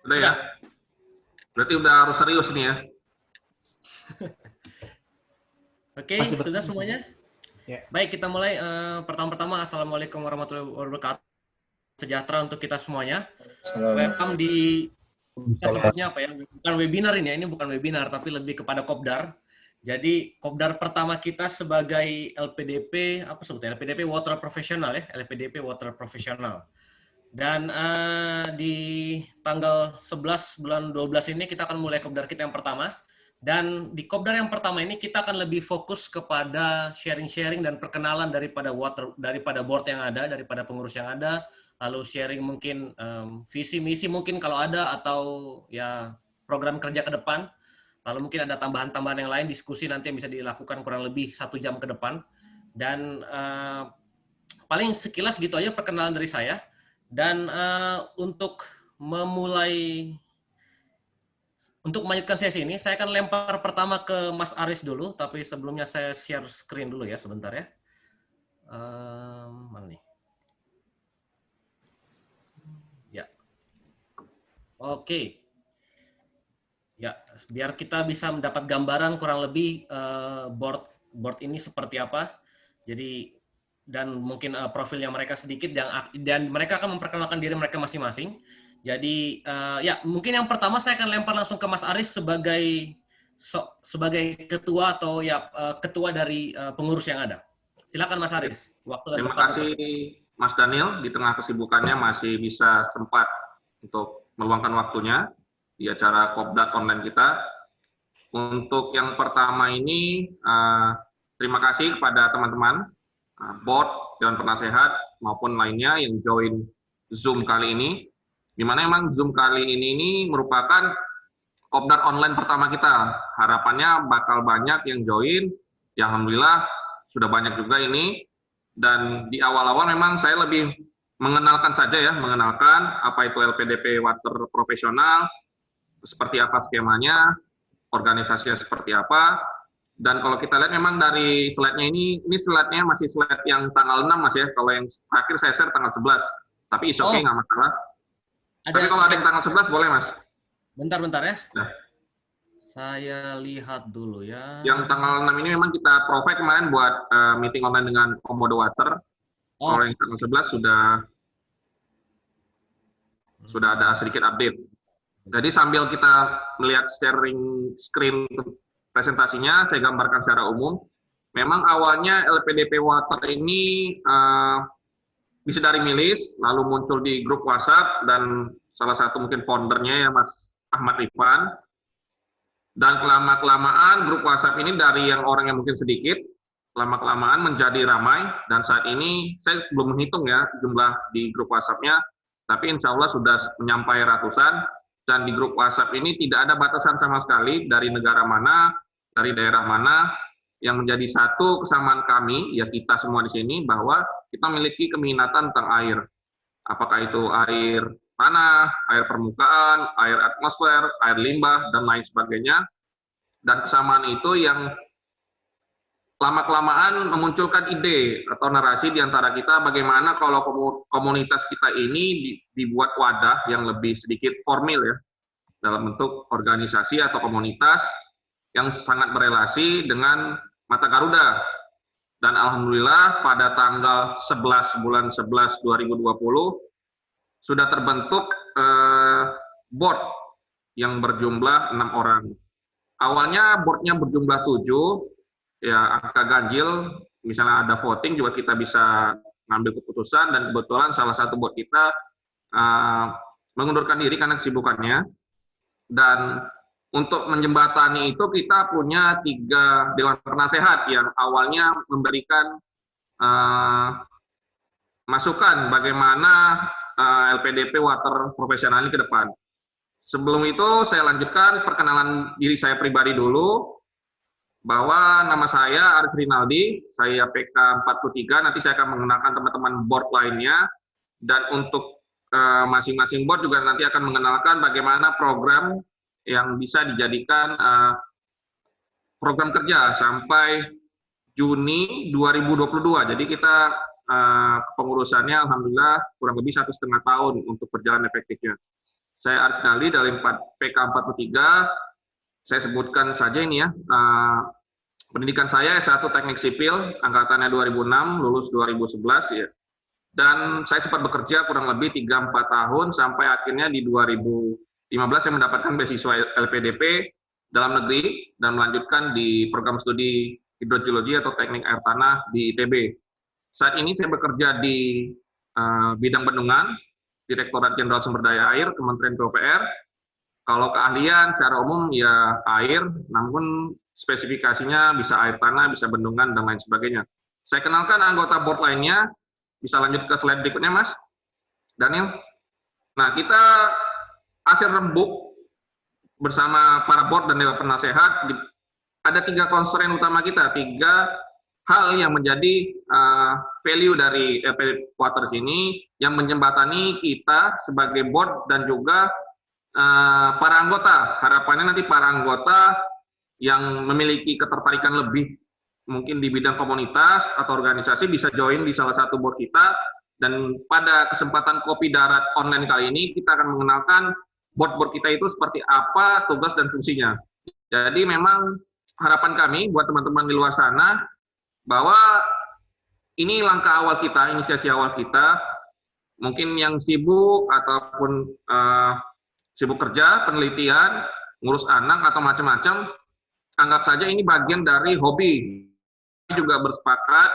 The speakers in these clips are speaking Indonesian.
Udah ya? Berarti udah harus serius nih ya? Oke, sudah semuanya? Ya. Baik, kita mulai. Pertama-tama, Assalamualaikum warahmatullahi wabarakatuh. Sejahtera untuk kita semuanya. Welcome di, kita sebutnya apa ya? Bukan webinar ini ya, ini bukan webinar, tapi lebih kepada kopdar. Jadi, kopdar pertama kita sebagai LPDP, apa sebutnya? LPDP Water Professional ya, LPDP Water Professional. Dan di tanggal 11 bulan 12 ini kita akan mulai kopdar kita yang pertama. Dan di kopdar yang pertama ini kita akan lebih fokus kepada sharing-sharing dan perkenalan daripada board yang ada, daripada pengurus yang ada, lalu sharing mungkin visi misi mungkin kalau ada, atau ya program kerja ke depan. Lalu mungkin ada tambahan-tambahan yang lain, diskusi nanti yang bisa dilakukan kurang lebih 1 jam ke depan. Dan paling sekilas gitu aja perkenalan dari saya. Dan untuk melanjutkan sesi ini, saya akan lempar pertama ke Mas Aris dulu, tapi sebelumnya saya share screen dulu ya, sebentar ya. Mana nih? Ya. Oke. Ya, biar kita bisa mendapat gambaran kurang lebih board ini seperti apa. Jadi, dan mungkin profilnya mereka sedikit, dan mereka akan memperkenalkan diri mereka masing-masing. Jadi ya mungkin yang pertama saya akan lempar langsung ke Mas Aris sebagai ketua atau ya ketua dari pengurus yang ada. Silakan Mas Aris. Terima kasih Mas Daniel, di tengah kesibukannya masih bisa sempat untuk meluangkan waktunya di acara Kopdar online kita. Untuk yang pertama ini terima kasih kepada teman-teman board, Dewan Penasehat maupun lainnya yang join Zoom kali ini. Di mana memang Zoom kali ini merupakan kopdar online pertama kita. Harapannya bakal banyak yang join. Ya, alhamdulillah sudah banyak juga ini. Dan di awal-awal memang saya lebih mengenalkan saja ya, mengenalkan apa itu LPDP Water Profesional, seperti apa skemanya, organisasinya seperti apa. Dan kalau kita lihat memang dari slide-nya ini slide-nya masih slide yang tanggal 6 Mas ya. Kalau yang terakhir saya share tanggal 11. Tapi is okay, nggak masalah. Tapi kalau ada yang tanggal 11 boleh Mas. Bentar ya. Nah. Saya lihat dulu ya. Yang tanggal 6 ini memang kita provide kemarin buat meeting online dengan Komodo Water. Kalau yang tanggal 11 sudah ada sedikit update. Jadi sambil kita melihat sharing screen presentasinya, saya gambarkan secara umum. Memang awalnya LPDP Water ini bisa dari milis, lalu muncul di grup WhatsApp, dan salah satu mungkin foundernya ya Mas Ahmad Rifan. Dan kelama-kelamaan grup WhatsApp ini dari yang orang yang mungkin sedikit, lama-kelamaan menjadi ramai, dan saat ini saya belum menghitung ya jumlah di grup WhatsApp-nya, tapi insya Allah sudah menyampai ratusan, dan di grup WhatsApp ini tidak ada batasan sama sekali dari negara mana, dari daerah mana. Yang menjadi satu kesamaan kami, ya kita semua di sini, bahwa kita memiliki keminatan tentang air. Apakah itu air tanah, air permukaan, air atmosfer, air limbah, dan lain sebagainya. Dan kesamaan itu yang lama-kelamaan memunculkan ide atau narasi di antara kita, bagaimana kalau komunitas kita ini dibuat wadah yang lebih sedikit formal ya, dalam bentuk organisasi atau komunitas yang sangat berelasi dengan Mata Garuda. Dan alhamdulillah pada tanggal 11 bulan 11 2020 sudah terbentuk board yang berjumlah 6 orang. Awalnya boardnya berjumlah 7, ya angka ganjil, misalnya ada voting juga kita bisa ngambil keputusan, dan kebetulan salah satu board kita mengundurkan diri karena kesibukannya. Dan untuk menjembatani itu kita punya 3 Dewan Penasehat yang awalnya memberikan masukan bagaimana LPDP Water Profesional ini ke depan. Sebelum itu saya lanjutkan perkenalan diri saya pribadi dulu, bahwa nama saya Aris Rinaldi, saya PK 43, nanti saya akan mengenalkan teman-teman board lainnya, dan untuk masing-masing board juga nanti akan mengenalkan bagaimana program yang bisa dijadikan program kerja sampai Juni 2022. Jadi kita kepengurusannya alhamdulillah kurang lebih 1,5 tahun untuk berjalan efektifnya. Saya Aris Nali dari PK 43. Saya sebutkan saja ini ya. Pendidikan saya S1 Teknik Sipil, angkatannya 2006, lulus 2011 ya. Dan saya sempat bekerja kurang lebih 3-4 tahun sampai akhirnya di 2015 saya mendapatkan beasiswa LPDP dalam negeri dan melanjutkan di program studi hidrogeologi atau teknik air tanah di ITB. Saat ini saya bekerja di bidang bendungan, Direktorat Jenderal Sumber Daya Air, Kementerian PUPR. Kalau keahlian secara umum ya air, namun spesifikasinya bisa air tanah, bisa bendungan, dan lain sebagainya. Saya kenalkan anggota board lainnya, bisa lanjut ke slide berikutnya, Mas Daniel. Nah, kita hasil rembuk bersama para board dan dewan penasehat, ada 3 constraint utama kita, 3 hal yang menjadi value dari LPDP Waters ini, yang menjembatani kita sebagai board dan juga para anggota. Harapannya nanti para anggota yang memiliki ketertarikan lebih mungkin di bidang komunitas atau organisasi bisa join di salah satu board kita, dan pada kesempatan Kopi Darat online kali ini kita akan mengenalkan board-board kita itu seperti apa tugas dan fungsinya. Jadi memang harapan kami buat teman-teman di luar sana bahwa ini langkah awal kita, inisiasi awal kita, mungkin yang sibuk ataupun sibuk kerja, penelitian, ngurus anak atau macam-macam, anggap saja ini bagian dari hobi. Juga bersepakat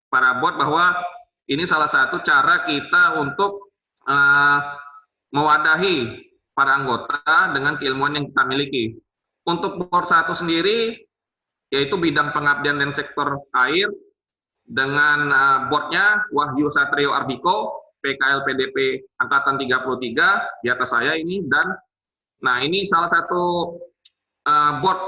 para board bahwa ini salah satu cara kita untuk mewadahi para anggota dengan keilmuan yang kita miliki. Untuk board 1 sendiri, yaitu bidang pengabdian dan sektor air, dengan boardnya Wahyu Satrio Arbiko, PKLPDP Angkatan 33, di atas saya ini, dan nah ini salah satu board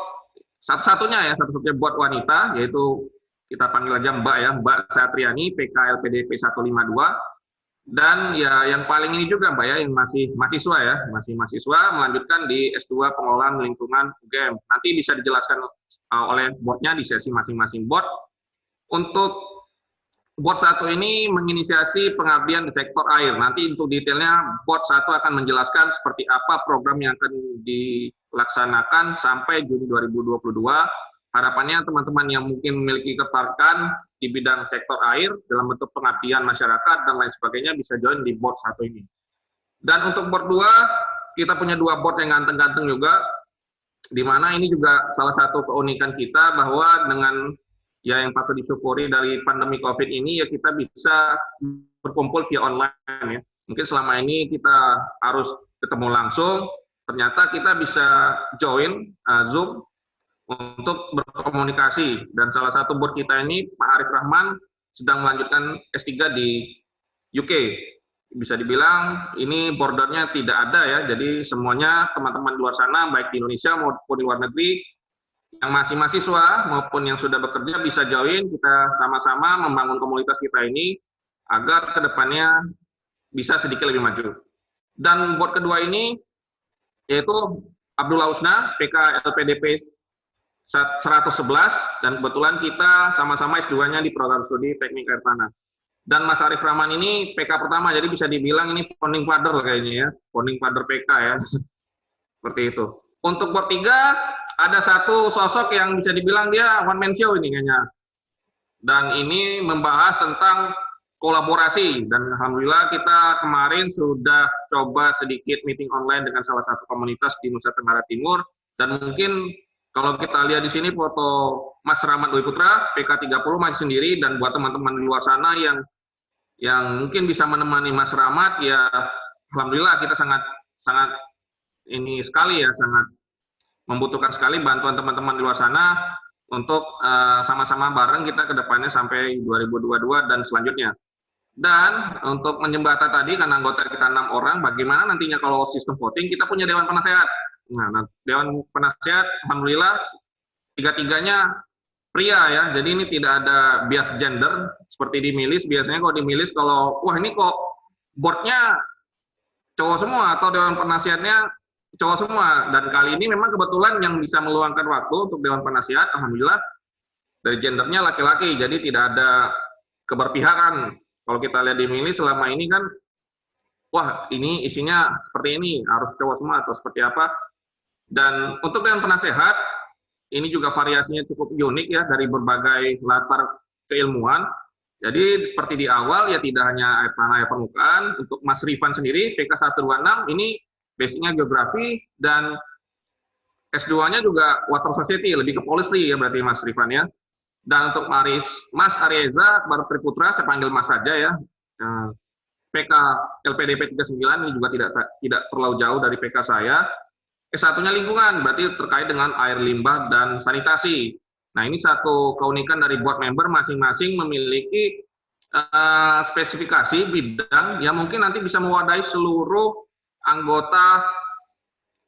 satu-satunya board wanita, yaitu kita panggil aja Mbak ya, Mbak Satriani, PKLPDP 152, dan ya yang paling ini juga Mbak ya, yang masih mahasiswa, melanjutkan di S2 Pengelolaan Lingkungan UGM. Nanti bisa dijelaskan oleh boardnya di sesi masing-masing board. Untuk board 1 ini menginisiasi pengabdian di sektor air. Nanti untuk detailnya board 1 akan menjelaskan seperti apa program yang akan dilaksanakan sampai Juni 2022. Harapannya teman-teman yang mungkin memiliki ketertarikan di bidang sektor air dalam bentuk pengabdian masyarakat dan lain sebagainya bisa join di board 1 ini. Dan untuk board 2, kita punya 2 board yang ganteng-ganteng juga, di mana ini juga salah satu keunikan kita bahwa dengan ya yang patut disyukuri dari pandemi COVID ini, ya kita bisa berkumpul via online ya. Mungkin selama ini kita harus ketemu langsung, ternyata kita bisa join Zoom untuk berkomunikasi. Dan salah satu board kita ini, Pak Arif Rahman, sedang melanjutkan S3 di UK. Bisa dibilang ini bordernya tidak ada ya, jadi semuanya teman-teman di luar sana, baik di Indonesia maupun di luar negeri, yang masih mahasiswa maupun yang sudah bekerja bisa join, kita sama-sama membangun komunitas kita ini agar kedepannya bisa sedikit lebih maju. Dan board kedua ini yaitu Abdullah Husna, PK LPDP 111, dan kebetulan kita sama-sama S2-nya di program studi teknik air tanah. Dan Mas Arif Rahman ini PK pertama, jadi bisa dibilang ini founding father kayaknya ya, founding father PK ya, seperti itu. Untuk board 3, ada satu sosok yang bisa dibilang dia one man show ini kayaknya. Dan ini membahas tentang kolaborasi, dan alhamdulillah kita kemarin sudah coba sedikit meeting online dengan salah satu komunitas di Nusa Tenggara Timur, dan mungkin kalau kita lihat di sini foto Mas Rahmat Dwi Putra, PK 30 masih sendiri, dan buat teman-teman di luar sana yang mungkin bisa menemani Mas Rahmat, ya alhamdulillah kita sangat ini sekali ya, sangat membutuhkan sekali bantuan teman-teman di luar sana untuk sama-sama bareng kita ke depannya sampai 2022 dan selanjutnya. Dan untuk menjembatan tadi, kan anggota kita 6 orang, bagaimana nantinya kalau sistem voting, kita punya Dewan Penasehat. Nah, Dewan Penasehat, alhamdulillah, 3-3-nya pria ya, jadi ini tidak ada bias gender, seperti di Milis, biasanya kalau di Milis, kalau, wah ini kok boardnya cowok semua, atau Dewan Penasehatnya cowok semua, dan kali ini memang kebetulan yang bisa meluangkan waktu untuk Dewan Penasehat, alhamdulillah, dari gendernya laki-laki, jadi tidak ada keberpihakan. Kalau kita lihat di Milis selama ini kan wah ini isinya seperti ini, harus cowok semua atau seperti apa. Dan untuk yang penasehat, ini juga variasinya cukup unik ya dari berbagai latar keilmuan. Jadi seperti di awal ya tidak hanya air tanah air permukaan. Untuk Mas Rifan sendiri PK 126 ini basicnya geografi dan S2-nya juga water society, lebih ke policy ya berarti Mas Rifan ya. Dan untuk Mas Arieza Baru Triputra, saya panggil Mas saja ya. PK LPDP 39 ini juga tidak terlalu jauh dari PK saya. S1-nya lingkungan, berarti terkait dengan air limbah dan sanitasi. Nah, ini satu keunikan dari board member masing-masing memiliki spesifikasi bidang yang mungkin nanti bisa mewadahi seluruh anggota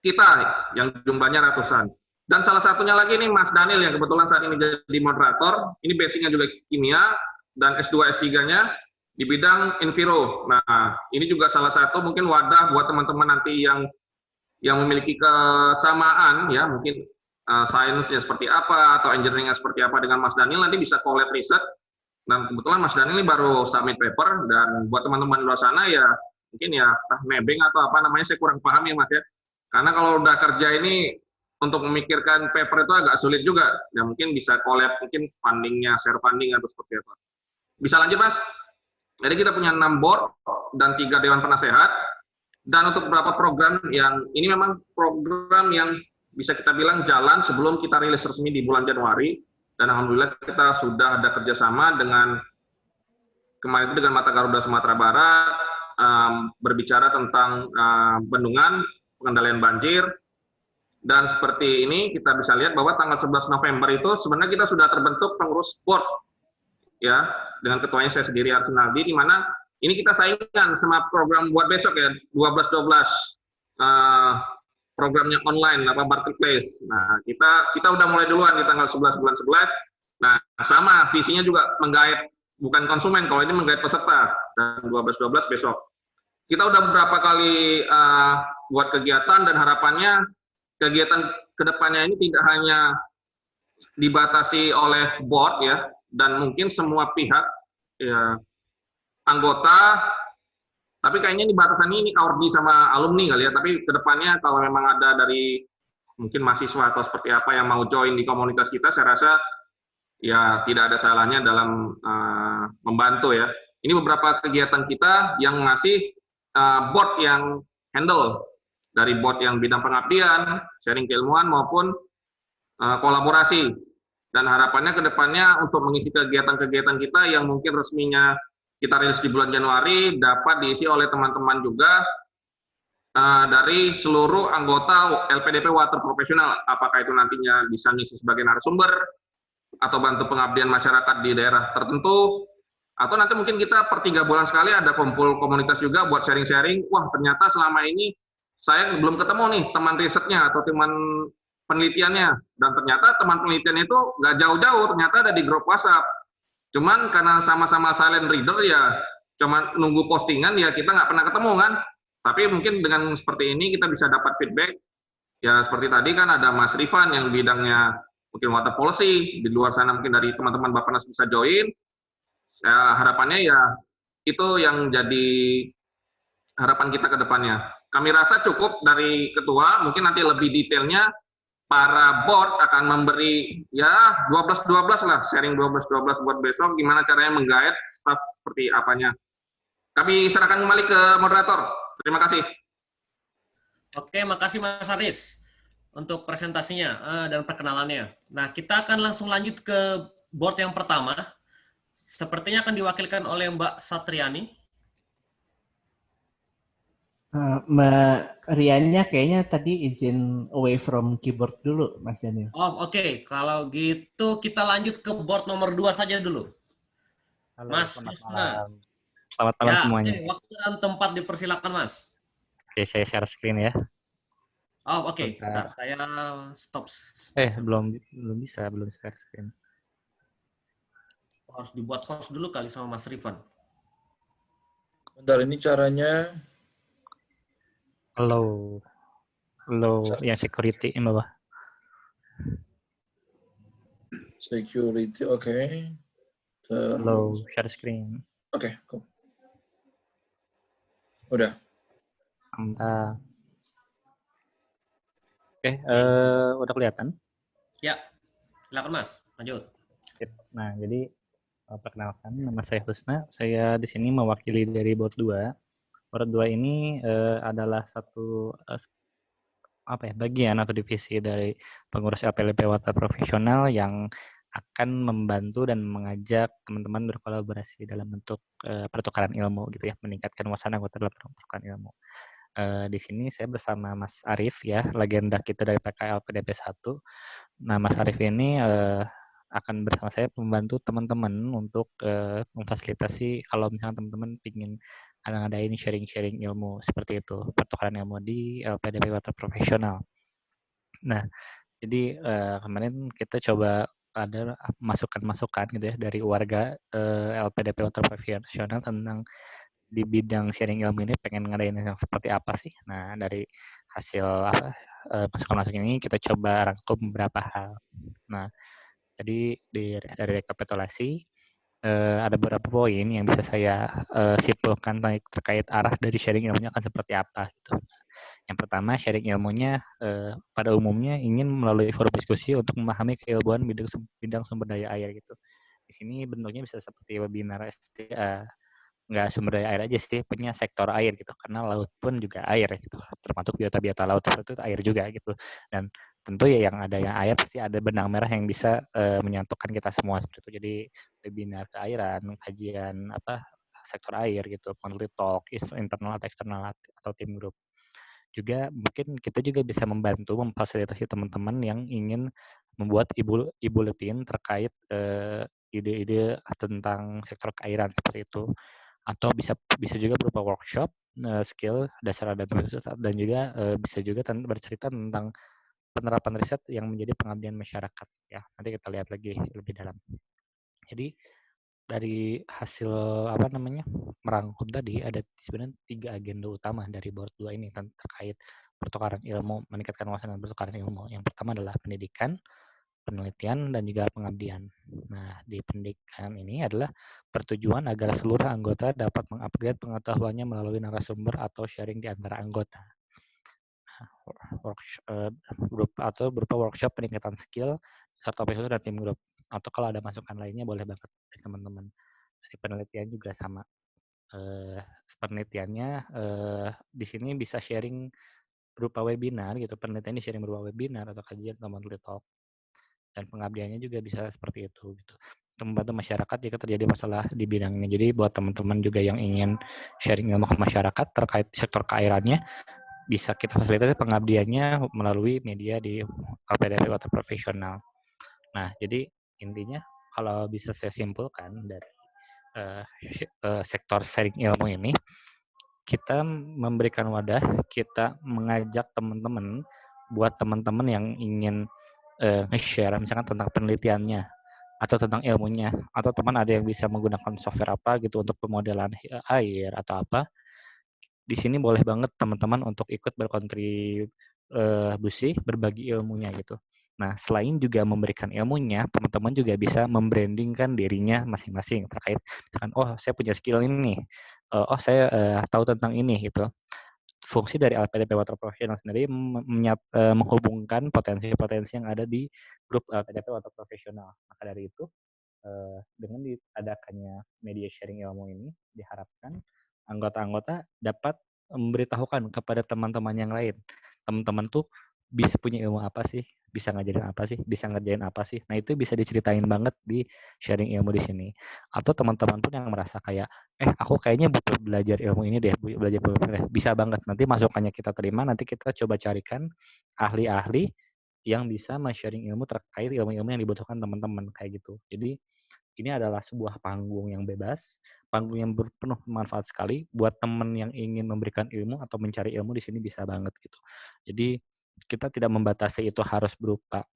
kita yang jumlahnya ratusan. Dan salah satunya lagi ini Mas Daniel yang kebetulan saat ini jadi moderator. Ini basicnya juga kimia dan S2 S3-nya di bidang enviro. Nah, ini juga salah satu mungkin wadah buat teman-teman nanti yang memiliki kesamaan ya, mungkin sainsnya seperti apa atau engineering-nya seperti apa dengan Mas Daniel, nanti bisa collab riset. Dan kebetulan Mas Daniel ini baru submit paper, dan buat teman-teman di luar sana ya mungkin ya nebeng atau apa namanya, saya kurang paham ya Mas ya. Karena kalau udah kerja ini untuk memikirkan paper itu agak sulit juga. Ya mungkin bisa collab, mungkin fundingnya, share funding atau seperti apa. Bisa lanjut Mas? Jadi kita punya 6 board dan 3 dewan penasehat. Dan untuk beberapa program yang ini memang program yang bisa kita bilang jalan sebelum kita rilis resmi di bulan Januari. Dan alhamdulillah kita sudah ada kerjasama dengan kemarin itu dengan Mata Garuda Sumatera Barat, berbicara tentang bendungan, pengendalian banjir. Dan seperti ini kita bisa lihat bahwa tanggal 11 November itu sebenarnya kita sudah terbentuk pengurus board ya, dengan ketuanya saya sendiri Arsenaldi, di mana ini kita saingan sama program buat besok ya, 12-12 programnya online apa marketplace. Nah, kita udah mulai duluan di tanggal 11 bulan 11. Nah, sama visinya juga menggait bukan konsumen, kalau ini menggait peserta, dan 12-12 besok. Kita udah beberapa kali buat kegiatan, dan harapannya kegiatan kedepannya ini tidak hanya dibatasi oleh board ya, dan mungkin semua pihak ya, anggota, tapi kayaknya di batasan ini Aordi sama alumni kali ya, tapi kedepannya kalau memang ada dari mungkin mahasiswa atau seperti apa yang mau join di komunitas kita, saya rasa ya tidak ada salahnya dalam membantu ya. Ini beberapa kegiatan kita yang masih board yang handle, dari board yang bidang pengabdian, sharing keilmuan maupun kolaborasi. Dan harapannya kedepannya untuk mengisi kegiatan-kegiatan kita yang mungkin resminya kita rilis di bulan Januari dapat diisi oleh teman-teman juga dari seluruh anggota LPDP Water Profesional, apakah itu nantinya bisa ngisi sebagai narasumber atau bantu pengabdian masyarakat di daerah tertentu, atau nanti mungkin kita per 3 bulan sekali ada kumpul komunitas juga buat sharing-sharing. Wah, ternyata selama ini saya belum ketemu nih teman risetnya atau teman penelitiannya, dan ternyata teman penelitian itu nggak jauh-jauh, ternyata ada di grup WhatsApp. Cuman karena sama-sama silent reader ya, cuma nunggu postingan ya, kita nggak pernah ketemu kan. Tapi mungkin dengan seperti ini kita bisa dapat feedback. Ya seperti tadi kan ada Mas Rifan yang bidangnya mungkin water policy, di luar sana mungkin dari teman-teman Bappenas bisa join. Ya, harapannya ya itu yang jadi harapan kita ke depannya. Kami rasa cukup dari ketua, mungkin nanti lebih detailnya para board akan memberi ya 12-12 lah, sharing 12-12 buat besok, gimana caranya menggait staff seperti apanya. Kami serahkan kembali ke moderator. Terima kasih. Oke, makasih Mas Aris untuk presentasinya dan perkenalannya. Nah, kita akan langsung lanjut ke board yang pertama. Sepertinya akan diwakilkan oleh Mbak Satriani. Mbak Riannya kayaknya tadi izin away from keyboard dulu, Mas Daniel. Oh, oke. Kalau gitu kita lanjut ke board nomor 2 saja dulu. Halo, Mas selamat Yusna. malam. Selamat malam semuanya. Oke, waktu dan tempat dipersilakan, Mas. Oke, saya share screen ya. Oh, oke. Bentar, saya stop. Belum bisa share screen. Harus dibuat host dulu kali sama Mas Rifan. Bentar, ini caranya. Halo, yang security yang bawah. Security, oke. Halo, share screen. Oke, cool. Udah. Sebentar. Oke, udah kelihatan? Ya, silakan Mas, lanjut. Nah, jadi perkenalkan, nama saya Husna. Saya di sini mewakili dari Board 2. Board 2 ini adalah satu bagian atau divisi dari pengurus LPDP Water Profesional yang akan membantu dan mengajak teman-teman berkolaborasi dalam bentuk pertukaran ilmu gitu ya, meningkatkan wawasan anggota dalam pertukaran ilmu. Di sini saya bersama Mas Arif ya, legenda kita dari PKL PDP 1. Nah, Mas Arif ini akan bersama saya membantu teman-teman untuk memfasilitasi kalau misalnya teman-teman ingin ngadain sharing-sharing ilmu seperti itu, pertukaran ilmu di LPDP Water Profesional. Nah, jadi kemarin kita coba ada masukan-masukan gitu ya dari warga LPDP Water Profesional tentang di bidang sharing ilmu ini pengen ngadain yang seperti apa sih. Nah, dari hasil masukan-masukan ini kita coba rangkum beberapa hal. Nah, jadi dari rekapitulasi ada beberapa poin yang bisa saya simpulkan terkait arah dari sharing ilmunya akan seperti apa gitu. Yang pertama, sharing ilmunya pada umumnya ingin melalui forum diskusi untuk memahami keilmuan bidang sumber daya air gitu. Di sini bentuknya bisa seperti webinar SDA, nggak sumber daya air aja sih, punya sektor air gitu, karena laut pun juga air gitu, termasuk biota-biota laut seperti itu air juga gitu. Dan tentu ya yang ada yang air pasti ada benang merah yang bisa menyatukan kita semua seperti itu. Jadi webinar keairan, kajian sektor air gitu, monthly talk, internal atau eksternal atau tim grup. Juga mungkin kita juga bisa membantu memfasilitasi teman-teman yang ingin membuat e-bulletin terkait ide-ide tentang sektor keairan seperti itu, atau bisa juga berupa workshop skill dasar dan juga bisa juga bercerita tentang penerapan riset yang menjadi pengabdian masyarakat ya. Nanti kita lihat lagi lebih dalam. Jadi dari hasil merangkum tadi ada sebenarnya 3 agenda utama dari Board 2 ini terkait pertukaran ilmu, meningkatkan wawasan dan pertukaran ilmu. Yang pertama adalah pendidikan, penelitian, dan juga pengabdian. Nah, di pendidikan ini adalah pertujuan agar seluruh anggota dapat mengupgrade pengetahuannya melalui narasumber atau sharing di antara anggota. Berupa workshop peningkatan skill serta episode dan tim grup. Atau kalau ada masukan lainnya boleh banget dari teman-teman. Dari penelitian juga sama. Penelitiannya di sini bisa sharing berupa webinar gitu. Penelitian di sharing berupa webinar atau kajian atau monthly talk. Dan pengabdiannya juga bisa seperti itu gitu. Untuk membantu masyarakat jika terjadi masalah di bidangnya. Jadi buat teman-teman juga yang ingin sharing ilmu ke masyarakat terkait sektor keairannya, bisa kita fasilitasi pengabdiannya melalui media di LPDP Water Profesional. Nah, jadi intinya kalau bisa saya simpulkan dari sektor sharing ilmu ini, kita memberikan wadah, kita mengajak teman-teman, buat teman-teman yang ingin nge-share misalkan tentang penelitiannya atau tentang ilmunya, atau teman ada yang bisa menggunakan software apa gitu untuk pemodelan air atau apa, di sini boleh banget teman-teman untuk ikut berkontribusi, berbagi ilmunya gitu. Nah, selain juga memberikan ilmunya, teman-teman juga bisa membrandingkan dirinya masing-masing terkait misalkan, oh saya punya skill ini nih, oh saya tahu tentang ini gitu. Fungsi dari LPDP Water Professional sendiri menghubungkan potensi-potensi yang ada di grup LPDP Water Professional. Maka dari itu, dengan diadakannya media sharing ilmu ini, diharapkan anggota-anggota dapat memberitahukan kepada teman-teman yang lain. Teman-teman tuh bisa punya ilmu apa sih, bisa ngajarin apa sih, bisa ngerjain apa sih. Nah, itu bisa diceritain banget di sharing ilmu di sini. Atau teman-teman pun yang merasa kayak, aku kayaknya butuh belajar ilmu ini deh, bisa banget. Nanti masukannya kita terima, nanti kita coba carikan ahli-ahli yang bisa sharing ilmu terkait ilmu-ilmu yang dibutuhkan teman-teman kayak gitu. Jadi ini adalah sebuah panggung yang bebas, panggung yang berpenuh manfaat sekali buat teman yang ingin memberikan ilmu atau mencari ilmu di sini bisa banget gitu. Jadi kita tidak membatasi itu harus berupa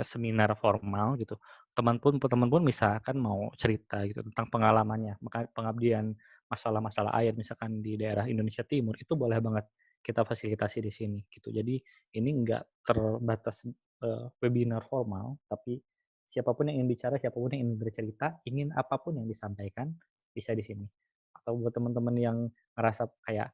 seminar formal gitu. Teman pun misalkan mau cerita gitu tentang pengalamannya, pengabdian masalah-masalah air misalkan di daerah Indonesia Timur itu boleh banget kita fasilitasi di sini gitu. Jadi ini enggak terbatas webinar formal, tapi siapapun yang ingin bicara, siapapun yang ingin bercerita, ingin apapun yang disampaikan bisa di sini. Atau buat teman-teman yang ngerasa kayak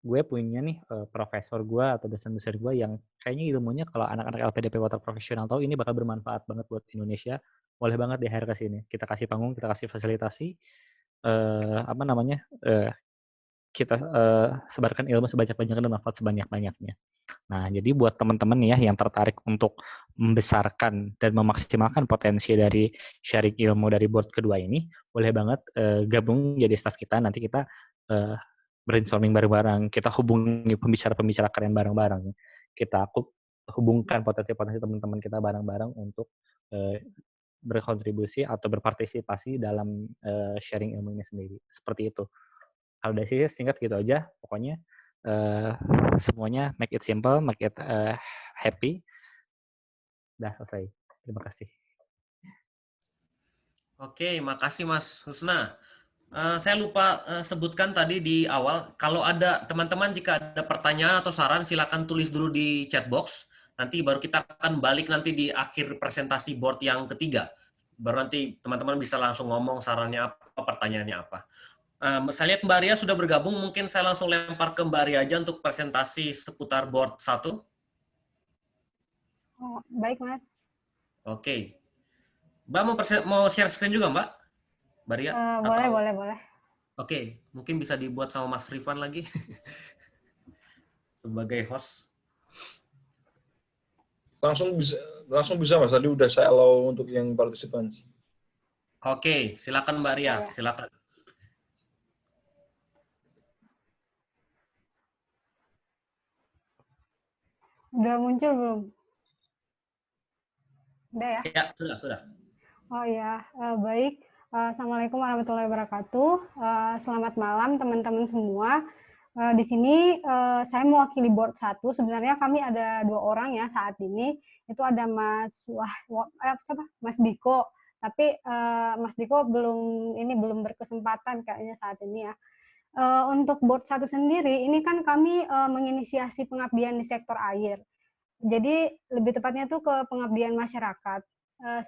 gue punya nih profesor gue atau dosen-dosen gue yang kayaknya ilmunya kalau anak-anak LPDP Water profesional tahu ini bakal bermanfaat banget buat Indonesia, boleh banget di hire ke sini. Kita kasih panggung, kita kasih fasilitasi, kita sebarkan ilmu sebanyak-banyaknya dan manfaat sebanyak-banyaknya. Nah, jadi buat teman-teman nih ya yang tertarik untuk membesarkan dan memaksimalkan potensi dari sharing ilmu dari board kedua ini, boleh banget gabung jadi staff kita. Nanti kita brainstorming bareng-bareng, kita hubungi pembicara-pembicara keren bareng-bareng. Kita hubungkan potensi-potensi teman-teman kita bareng-bareng untuk berkontribusi atau berpartisipasi dalam sharing ilmu ini sendiri. Seperti itu. Kalau dari sini singkat gitu aja, pokoknya semuanya make it simple, make it happy. Dah selesai. Terima kasih. Oke, makasih Mas Husna. Saya lupa sebutkan tadi di awal, kalau ada teman-teman jika ada pertanyaan atau saran, silakan tulis dulu di chat box. Nanti baru kita akan balik nanti di akhir presentasi board yang ketiga. Baru nanti teman-teman bisa langsung ngomong sarannya apa, pertanyaannya apa. Saya lihat Mbak Ria sudah bergabung, mungkin saya langsung lempar ke Mbak Ria aja untuk presentasi seputar board 1. Oh, baik, Mas. Oke. Mbak mau share screen juga, Mbak? Mbak Ria? Boleh. Oke, mungkin bisa dibuat sama Mas Rifan lagi sebagai host. Langsung bisa Mas, tadi udah saya allow untuk yang participants. Oke, silakan Mbak Ria, silakan. Udah muncul belum? Udah ya? Ya, sudah. Oh ya, baik. Assalamualaikum warahmatullahi wabarakatuh. Selamat malam teman-teman semua. Di sini saya mewakili board 1. Sebenarnya kami ada 2 orang ya saat ini. Itu ada Mas Mas Diko. Tapi Mas Diko belum berkesempatan kayaknya saat ini ya. Untuk board 1 sendiri, ini kan kami menginisiasi pengabdian di sektor air. Jadi lebih tepatnya tuh ke pengabdian masyarakat.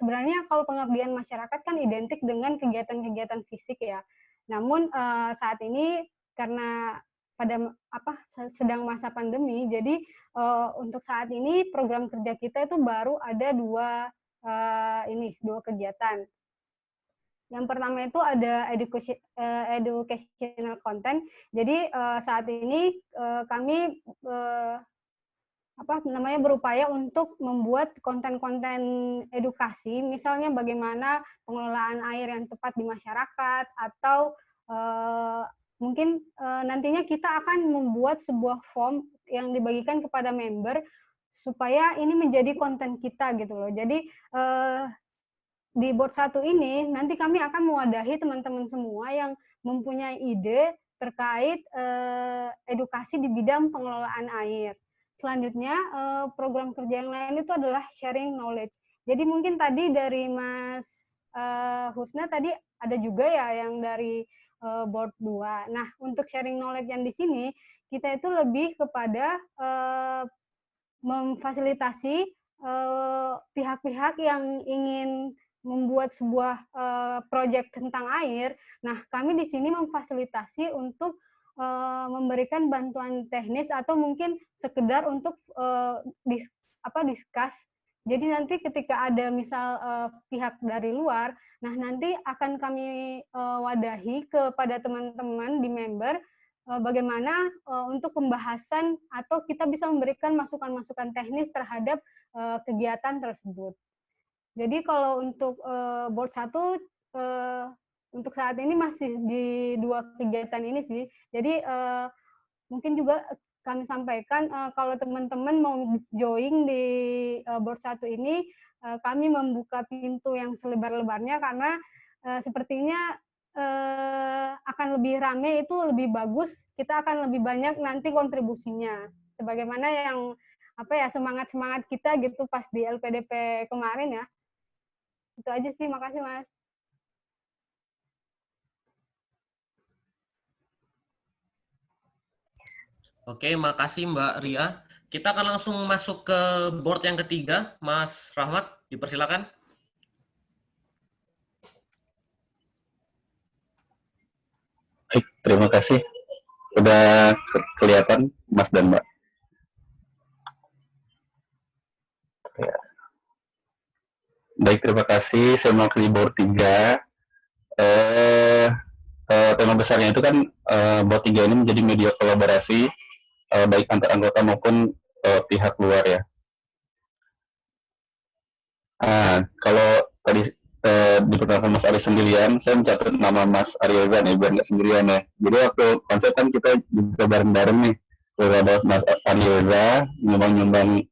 Sebenarnya kalau pengabdian masyarakat kan identik dengan kegiatan-kegiatan fisik ya. Namun saat ini karena sedang masa pandemi, jadi untuk saat ini program kerja kita itu baru ada 2 kegiatan. Yang pertama itu ada educational content. Jadi saat ini kami berupaya untuk membuat konten-konten edukasi, misalnya bagaimana pengelolaan air yang tepat di masyarakat, atau mungkin nantinya kita akan membuat sebuah form yang dibagikan kepada member supaya ini menjadi konten kita gitu loh. Jadi di board 1 ini nanti kami akan mewadahi teman-teman semua yang mempunyai ide terkait edukasi di bidang pengelolaan air. Selanjutnya program kerja yang lain itu adalah sharing knowledge. Jadi mungkin tadi dari Mas Husna tadi ada juga ya yang dari board 2. Nah, untuk sharing knowledge yang di sini kita itu lebih kepada memfasilitasi pihak-pihak yang ingin membuat sebuah proyek tentang air. Nah, kami di sini memfasilitasi untuk memberikan bantuan teknis atau mungkin sekedar untuk discuss. Jadi nanti ketika ada misal pihak dari luar, nah nanti akan kami wadahi kepada teman-teman di member bagaimana untuk pembahasan atau kita bisa memberikan masukan-masukan teknis terhadap kegiatan tersebut. Jadi kalau untuk board 1 untuk saat ini masih di 2 kegiatan ini sih. Jadi mungkin juga kami sampaikan kalau teman-teman mau join di board 1 ini, kami membuka pintu yang selebar-lebarnya karena sepertinya akan lebih ramai, itu lebih bagus. Kita akan lebih banyak nanti kontribusinya. Sebagaimana yang semangat-semangat kita gitu pas di LPDP kemarin ya. Itu aja sih, makasih Mas. Oke, makasih Mbak Ria. Kita akan langsung masuk ke board yang ketiga, Mas Rahmat, dipersilakan. Baik, terima kasih. Udah kelihatan Mas dan Mbak? Ya. Baik, terima kasih. Saya mewakili board 3. Tema besarnya itu kan board 3 ini menjadi media kolaborasi baik antar anggota maupun pihak luar ya. Kalau tadi diperkenalkan Mas Ari sendirian, saya mencatat nama Mas Aryoza nih, biar nggak sendirian ya. Jadi waktu konsep kan kita juga bareng-bareng nih. Ada Mas Aryoza nyumbang-nyumbang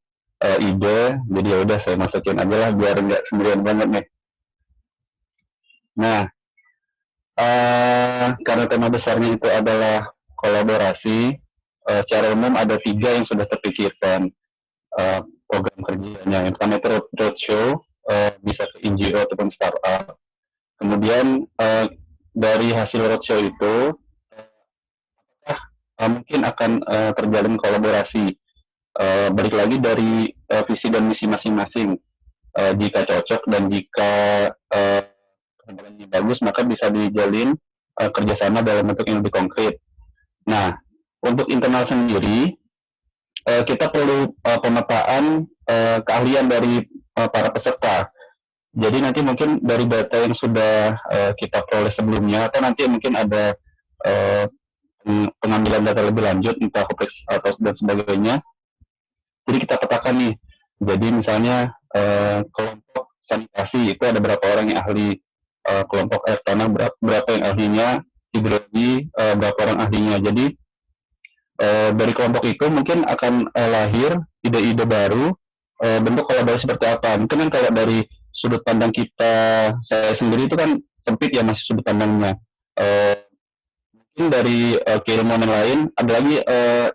ide, jadi ya udah saya masukin aja lah biar nggak sendirian banget nih. Nah, karena tema besarnya itu adalah kolaborasi, secara umum ada 3 yang sudah terpikirkan program kerjanya. Yang pertama itu roadshow, bisa ke NGO ataupun startup. Kemudian dari hasil roadshow itu mungkin akan terjalin kolaborasi. Balik lagi dari visi dan misi masing-masing. Jika cocok dan jika bagus, maka bisa dijalin kerjasama dalam bentuk yang lebih konkret. Nah, untuk internal sendiri, kita perlu pemetaan keahlian dari para peserta. Jadi nanti mungkin dari data yang sudah kita peroleh sebelumnya, atau nanti mungkin ada pengambilan data lebih lanjut, entah kompleks atau dan sebagainya. Jadi kita petakan nih. Jadi misalnya kelompok sanitasi itu ada berapa orang yang ahli, kelompok air tanah berapa yang ahlinya, hidrologi berapa orang ahlinya. Jadi dari kelompok itu mungkin akan lahir ide-ide baru, bentuk kolaborasi seperti apa. Mungkin kan kalau dari sudut pandang kita, saya sendiri itu kan sempit ya masih sudut pandangnya. Mungkin dari keilmuan yang lain, ada lagi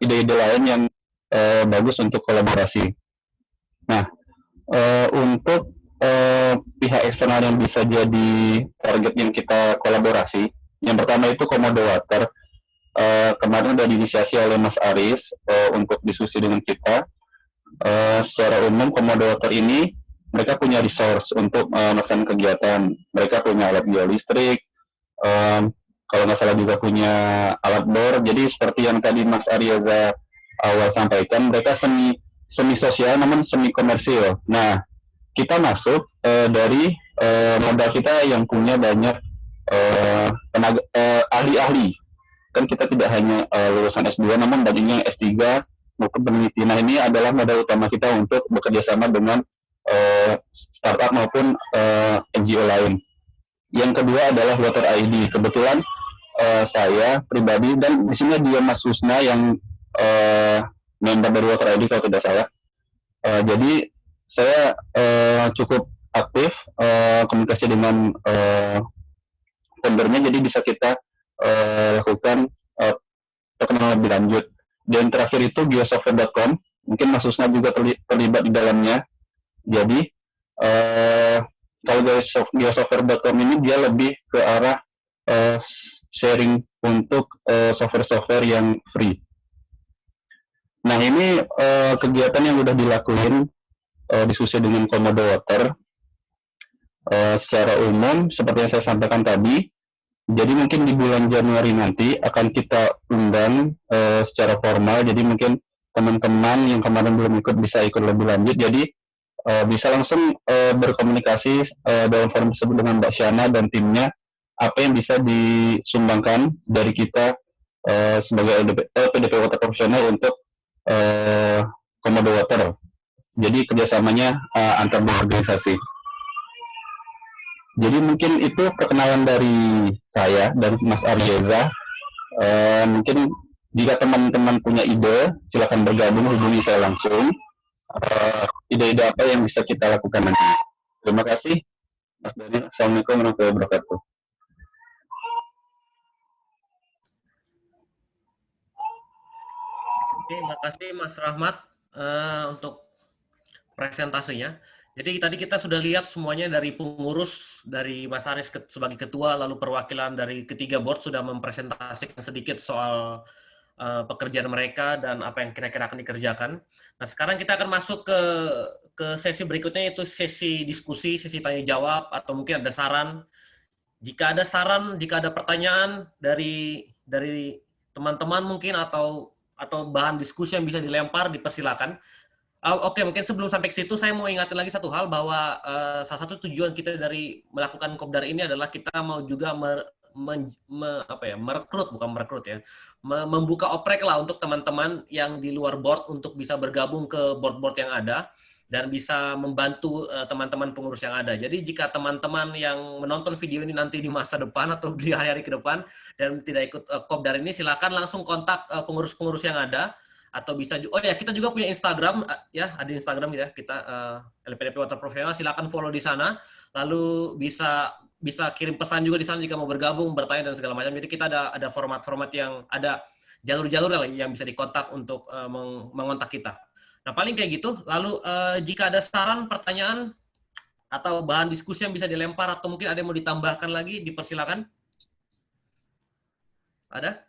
ide-ide lain yang bagus untuk kolaborasi. Nah, untuk pihak eksternal yang bisa jadi target yang kita kolaborasi, yang pertama itu Komodo Water. Kemarin sudah diinisiasi oleh Mas Aris untuk diskusi dengan kita. Secara umum Komodo Water ini mereka punya resource untuk melaksanakan kegiatan. Mereka punya alat biolistrik, kalau nggak salah juga punya alat bor. Jadi seperti yang tadi Mas Aryoza awal sampaikan, mereka semi sosial namun semi komersil. Nah, kita masuk dari modal kita yang punya banyak tenaga ahli-ahli. Kan kita tidak hanya lulusan S2, namun banyaknya S3 maupun peneliti. Nah, ini adalah modal utama kita untuk bekerja sama dengan startup maupun NGO lain. Yang kedua adalah Water ID. Kebetulan saya pribadi, dan di sini dia Mas Husna yang member dari Water ID kalau tidak salah. Jadi saya cukup aktif komunikasi dengan foundernya, jadi bisa kita lakukan perkenalan lebih lanjut. Dan terakhir itu geosoftware.com, mungkin Mas Husna juga terlibat di dalamnya. Jadi kalau geosoftware.com ini dia lebih ke arah sharing untuk software-software yang free. Nah, ini kegiatan yang sudah dilakuin diskusi dengan Komodo Water secara umum seperti yang saya sampaikan tadi. Jadi mungkin di bulan Januari nanti akan kita undang secara formal. Jadi mungkin teman-teman yang kemarin belum ikut bisa ikut lebih lanjut. Jadi bisa langsung berkomunikasi dalam forum tersebut dengan Mbak Syana dan timnya, apa yang bisa disumbangkan dari kita sebagai PDP Water Profesional untuk Komodo Water. Jadi kerjasamanya antar dua organisasi. Jadi mungkin itu perkenalan dari saya dan Mas Aryoza. Mungkin jika teman-teman punya ide, silakan bergabung, hubungi saya langsung. Ide-ide apa yang bisa kita lakukan nanti. Terima kasih, Mas Daniel. Assalamualaikum warahmatullahi wabarakatuh. Oke, makasih Mas Rahmat untuk presentasinya. Jadi tadi kita sudah lihat semuanya dari pengurus, dari Mas Aris sebagai ketua, lalu perwakilan dari ketiga board sudah mempresentasikan sedikit soal pekerjaan mereka dan apa yang kira-kira akan dikerjakan. Nah, sekarang kita akan masuk ke sesi berikutnya, yaitu sesi diskusi, sesi tanya jawab, atau mungkin ada saran. Jika ada saran, jika ada pertanyaan dari teman-teman mungkin atau bahan diskusi yang bisa dilempar, dipersilakan. Oke, mungkin sebelum sampai ke situ saya mau ingatin lagi satu hal bahwa salah satu tujuan kita dari melakukan Kopdar ini adalah kita mau juga membuka oprek lah untuk teman-teman yang di luar board untuk bisa bergabung ke board-board yang ada dan bisa membantu teman-teman pengurus yang ada. Jadi jika teman-teman yang menonton video ini nanti di masa depan atau di hari-hari ke depan dan tidak ikut Kopdar ini, silakan langsung kontak pengurus-pengurus yang ada. Atau bisa, kita juga punya Instagram, ya, ada Instagram ya, kita LPDP Water Professional, silakan follow di sana, lalu bisa kirim pesan juga di sana jika mau bergabung, bertanya dan segala macam. Jadi kita ada format-format yang ada jalur-jalur yang bisa dikontak untuk mengontak kita. Nah, paling kayak gitu. Lalu jika ada saran, pertanyaan atau bahan diskusi yang bisa dilempar atau mungkin ada yang mau ditambahkan lagi, dipersilakan. Ada?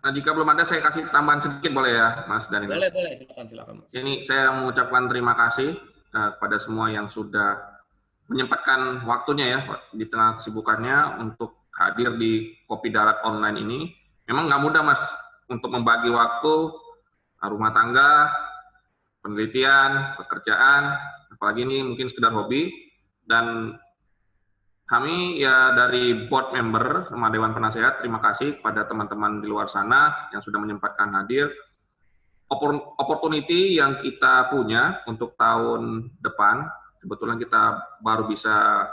Nah, jika belum ada, saya kasih tambahan sedikit boleh ya, Mas Daniel? Boleh, silakan, Mas. Ini saya mengucapkan terima kasih kepada semua yang sudah menyempatkan waktunya ya di tengah kesibukannya untuk hadir di Kopi Darat online ini. Memang nggak mudah, Mas, untuk membagi waktu rumah tangga, penelitian, pekerjaan, apalagi ini mungkin sekedar hobi. Dan kami ya dari board member sama Dewan Penasehat, terima kasih kepada teman-teman di luar sana yang sudah menyempatkan hadir. Opportunity yang kita punya untuk tahun depan, kebetulan kita baru bisa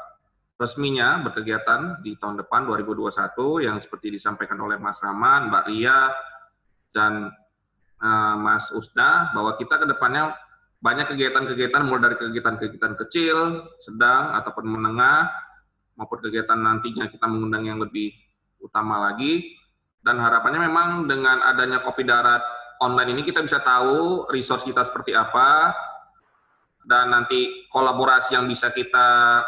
resminya berkegiatan di tahun depan 2021 yang seperti disampaikan oleh Mas Rahman, Mbak Ria, dan Mas Usda, bahwa kita ke depannya banyak kegiatan-kegiatan mulai dari kegiatan-kegiatan kecil, sedang, ataupun menengah, maupun kegiatan nantinya kita mengundang yang lebih utama lagi. Dan harapannya memang dengan adanya Kopi Darat online ini kita bisa tahu resource kita seperti apa, dan nanti kolaborasi yang bisa kita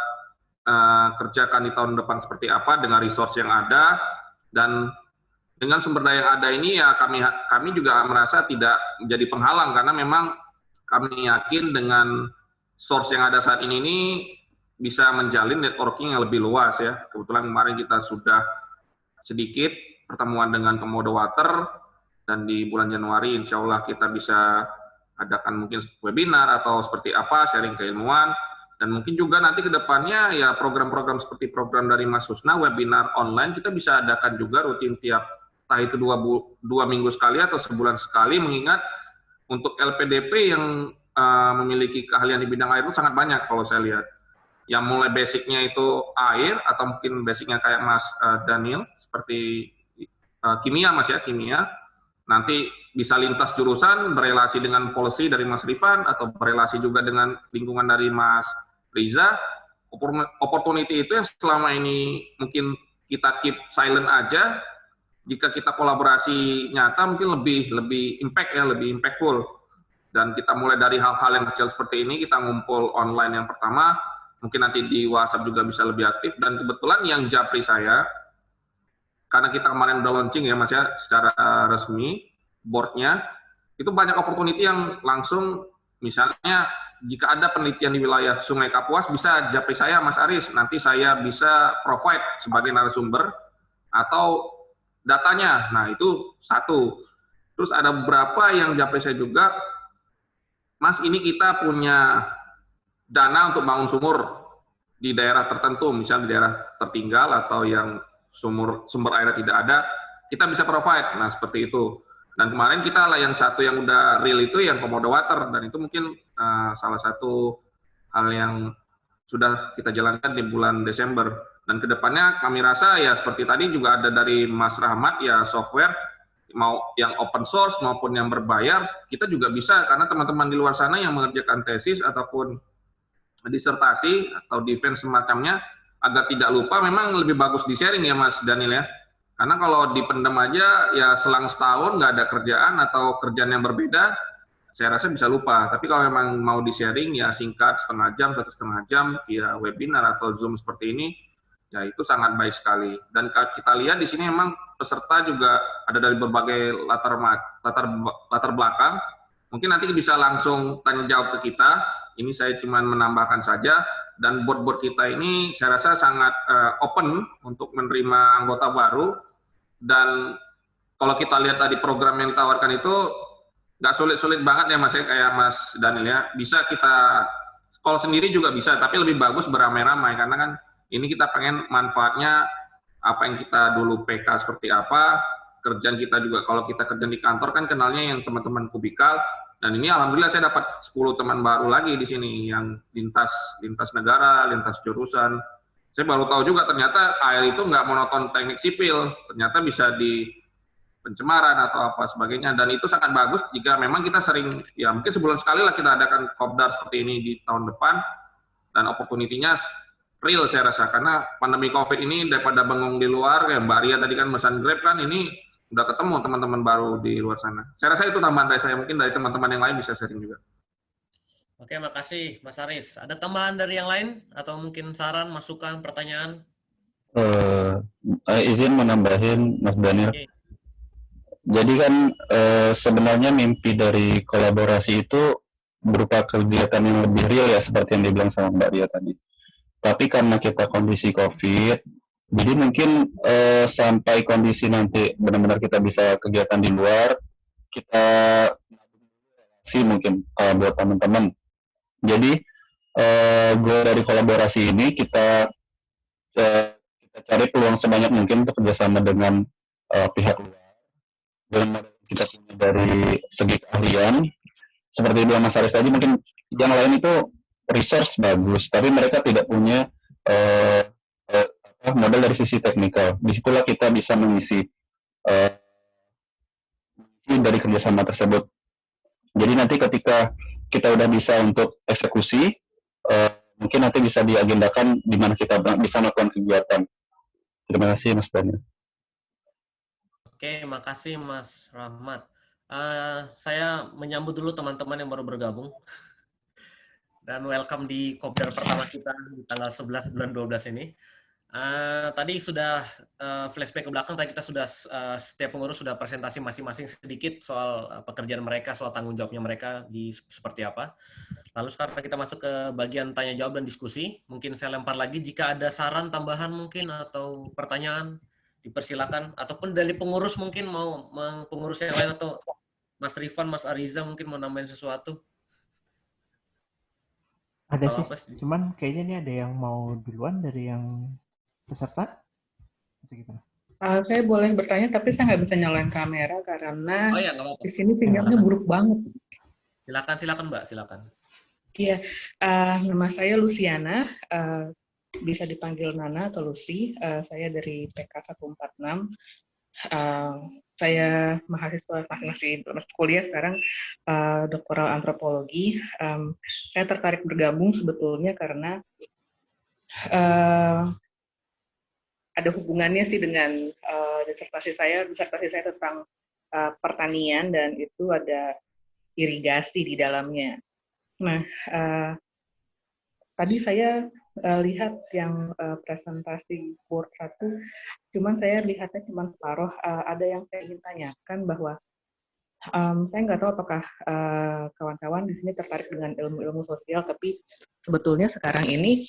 kerjakan di tahun depan seperti apa dengan resource yang ada. Dan dengan sumber daya yang ada ini ya kami juga merasa tidak menjadi penghalang, karena memang kami yakin dengan source yang ada saat ini bisa menjalin networking yang lebih luas ya. Kebetulan kemarin kita sudah sedikit pertemuan dengan Komodo Water, dan di bulan Januari insya Allah kita bisa adakan mungkin webinar atau seperti apa, sharing keilmuan, dan mungkin juga nanti ke depannya ya program-program seperti program dari Mas Husna, webinar online, kita bisa adakan juga rutin tiap, entah itu dua minggu sekali atau sebulan sekali, mengingat untuk LPDP yang memiliki keahlian di bidang air itu sangat banyak kalau saya lihat. Yang mulai basicnya itu air, atau mungkin basicnya kayak Mas Daniel, seperti kimia, Mas ya, kimia. Nanti bisa lintas jurusan, berelasi dengan policy dari Mas Rifan, atau berelasi juga dengan lingkungan dari Mas Riza. Opportunity itu yang selama ini mungkin kita keep silent aja, jika kita kolaborasi nyata mungkin lebih impact ya, lebih impactful. Dan kita mulai dari hal-hal yang kecil seperti ini, kita ngumpul online yang pertama, mungkin nanti di WhatsApp juga bisa lebih aktif. Dan kebetulan yang japri saya, karena kita kemarin udah launching ya Mas ya, secara resmi, boardnya, itu banyak opportunity yang langsung, misalnya jika ada penelitian di wilayah Sungai Kapuas, bisa japri saya Mas Aris, nanti saya bisa provide sebagai narasumber, atau datanya. Nah itu satu. Terus ada beberapa yang japri saya juga, Mas ini kita punya dana untuk bangun sumur di daerah tertentu, misalnya di daerah tertinggal atau yang sumber airnya tidak ada, kita bisa provide. Nah seperti itu. Dan kemarin kita lah yang satu yang udah real itu yang Komodo Water, dan itu mungkin salah satu hal yang sudah kita jalankan di bulan Desember. Dan kedepannya kami rasa ya seperti tadi juga ada dari Mas Rahmat ya, software mau yang open source maupun yang berbayar, kita juga bisa, karena teman-teman di luar sana yang mengerjakan tesis ataupun disertasi atau defense semacamnya, agar tidak lupa, memang lebih bagus di sharing ya Mas Daniel ya. Karena kalau dipendam aja ya selang setahun nggak ada kerjaan atau kerjaan yang berbeda, saya rasa bisa lupa. Tapi kalau memang mau di sharing ya singkat, setengah jam, 1,5 jam via webinar atau Zoom seperti ini, ya itu sangat baik sekali. Dan kita lihat di sini memang peserta juga ada dari berbagai latar belakang. Mungkin nanti bisa langsung tanya jawab ke kita. Ini saya cuma menambahkan saja. Dan board-board kita ini saya rasa sangat open untuk menerima anggota baru. Dan kalau kita lihat tadi program yang ditawarkan itu nggak sulit-sulit banget ya Mas, ya, kayak Mas Daniel ya. Bisa kita call sendiri juga bisa, tapi lebih bagus beramai-ramai karena kan ini kita pengen manfaatnya apa yang kita dulu PK seperti apa, kerjaan kita juga kalau kita kerja di kantor kan kenalnya yang teman-teman kubikal, dan ini alhamdulillah saya dapat 10 teman baru lagi di sini yang lintas negara, lintas jurusan. Saya baru tahu juga ternyata AIR itu nggak monoton teknik sipil, ternyata bisa di pencemaran atau apa sebagainya, dan itu sangat bagus jika memang kita sering, ya mungkin sebulan sekali lah kita adakan kopdar seperti ini di tahun depan, dan opportunity-nya real saya rasa, karena pandemi COVID ini daripada bengong di luar, ya Mbak Ria tadi kan pesan Grab kan, ini udah ketemu teman-teman baru di luar sana. Saya rasa itu tambahan dari saya, mungkin dari teman-teman yang lain bisa sharing juga. Oke, makasih Mas Aris. Ada tambahan dari yang lain atau mungkin saran, masukan, pertanyaan? Izin menambahin Mas Daniel. Okay. Jadi kan sebenarnya mimpi dari kolaborasi itu berupa kegiatan yang lebih real ya, seperti yang dibilang sama Mbak Ria tadi. Tapi karena kita kondisi COVID, jadi mungkin sampai kondisi nanti benar-benar kita bisa kegiatan di luar, kita sih mungkin buat teman-teman. Jadi goal dari kolaborasi ini kita cari peluang sebanyak mungkin untuk kerjasama dengan pihak luar. Dan kita punya dari segi keahlian, seperti bilang Mas Aris tadi, mungkin yang lain itu research bagus, tapi mereka tidak punya modal dari sisi teknikal. Disitulah kita bisa mengisi dari kerjasama tersebut. Jadi nanti ketika kita udah bisa untuk eksekusi, mungkin nanti bisa diagendakan di mana kita bisa melakukan kegiatan. Terima kasih Mas Daniel. Oke, makasih Mas Rahmat. Saya menyambut dulu teman-teman yang baru bergabung. Dan welcome di kopdar pertama kita di tanggal 11 bulan 12 ini. Tadi sudah flashback ke belakang, tadi kita sudah setiap pengurus sudah presentasi masing-masing sedikit soal pekerjaan mereka, soal tanggung jawabnya mereka di seperti apa. Lalu sekarang kita masuk ke bagian tanya jawab dan diskusi. Mungkin saya lempar lagi jika ada saran tambahan mungkin atau pertanyaan, dipersilakan, ataupun dari pengurus mungkin mau pengurus yang lain, atau Mas Rifan, Mas Ariza mungkin mau nambahin sesuatu. Ada sih, cuman kayaknya ini ada yang mau duluan dari yang peserta. Saya boleh bertanya, tapi saya nggak bisa nyalain kamera karena di sini sinyalnya buruk banget. Silakan Mbak, silakan. Iya, nama saya Luciana. Bisa dipanggil Nana atau Lucy. Saya dari PK 146. Saya mahasiswa masih kuliah sekarang, doktoral antropologi. Saya tertarik bergabung sebetulnya karena ada hubungannya sih dengan disertasi saya tentang pertanian, dan itu ada irigasi di dalamnya. Nah, tadi saya lihat yang presentasi Word 1, cuman saya lihatnya cuma separuh. Ada yang saya ingin tanyakan bahwa saya nggak tahu apakah kawan-kawan di sini tertarik dengan ilmu-ilmu sosial, tapi sebetulnya sekarang ini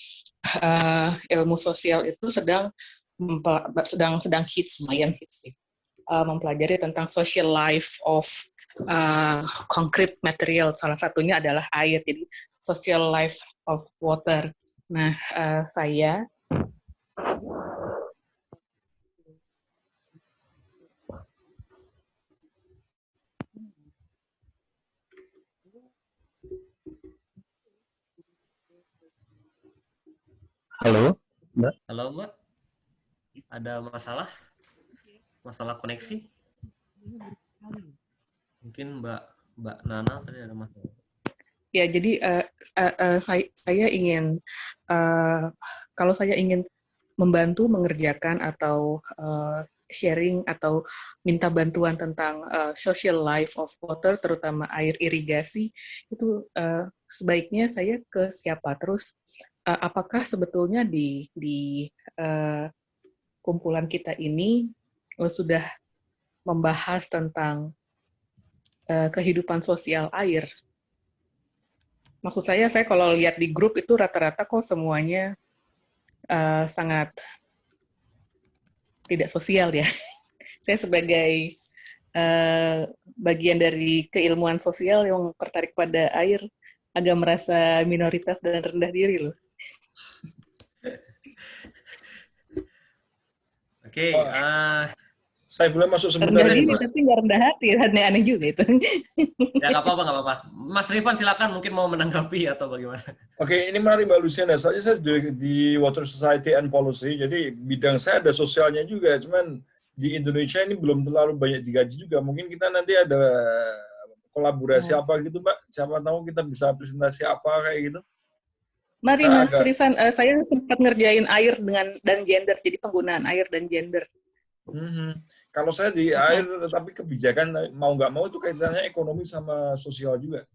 ilmu sosial itu sedang hits, lumayan hits sih. Mempelajari tentang social life of concrete material. Salah satunya adalah air, jadi social life of water. Nah, saya Halo, Mbak. Halo, Mbak. Ada masalah koneksi? Mungkin Mbak Nana tadi ada masalah. Ya, jadi saya ingin, kalau saya ingin membantu mengerjakan atau sharing atau minta bantuan tentang social life of water, terutama air irigasi, itu sebaiknya saya ke siapa? Terus apakah sebetulnya di kumpulan kita ini sudah membahas tentang kehidupan sosial air? Maksud saya kalau lihat di grup itu rata-rata kok semuanya sangat tidak sosial ya. Saya sebagai bagian dari keilmuan sosial yang tertarik pada air, agak merasa minoritas dan rendah diri loh. Oke, saya boleh masuk sebentar rendah ini, diri Mas. tapi nggak rendah hati, aneh-aneh juga itu. Ya nggak apa-apa. Mas Rifan silakan mungkin mau menanggapi atau bagaimana? Oke, ini menarik Mbak Luciana. Saya di Water Society and Policy, jadi bidang saya ada sosialnya juga, cuman di Indonesia ini belum terlalu banyak digaji juga. Mungkin kita nanti ada kolaborasi apa gitu, Mbak. Siapa tahu kita bisa presentasi apa kayak gitu. Mari Mas Rifan, saya sempat ngerjain air dan gender, jadi penggunaan air dan gender. Kalau saya di air, tapi kebijakan mau nggak mau itu kaitannya ekonomi sama sosial juga.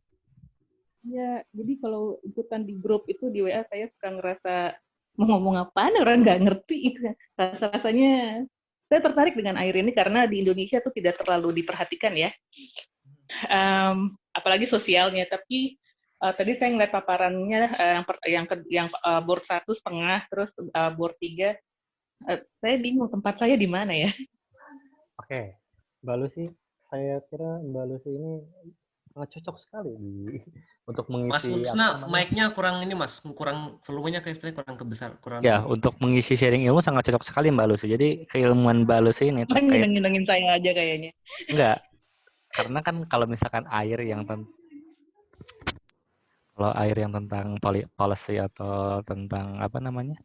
Ya, jadi kalau ikutan di grup itu di WA saya suka ngerasa mau ngomong apaan, orang nggak ngerti. Rasanya saya tertarik dengan air ini karena di Indonesia tuh tidak terlalu diperhatikan ya. Apalagi sosialnya, tapi tadi saya ngeliat paparannya yang board 1,5, terus board 3. Saya bingung tempat saya di mana ya. Oke, Mbak Lucy, saya kira Mbak Lucy ini sangat cocok sekali untuk mengisi. Mas Husna, mic-nya kurang ini Mas, kurang volumenya kayaknya kurang kebesar, kurang. Ya, untuk mengisi sharing ilmu sangat cocok sekali Mbak Lucy. Jadi keilmuan Mbak Lucy ini terkait. Nyenengin saya aja kayaknya. Enggak, karena kan kalau misalkan air yang tentang policy atau tentang apa namanya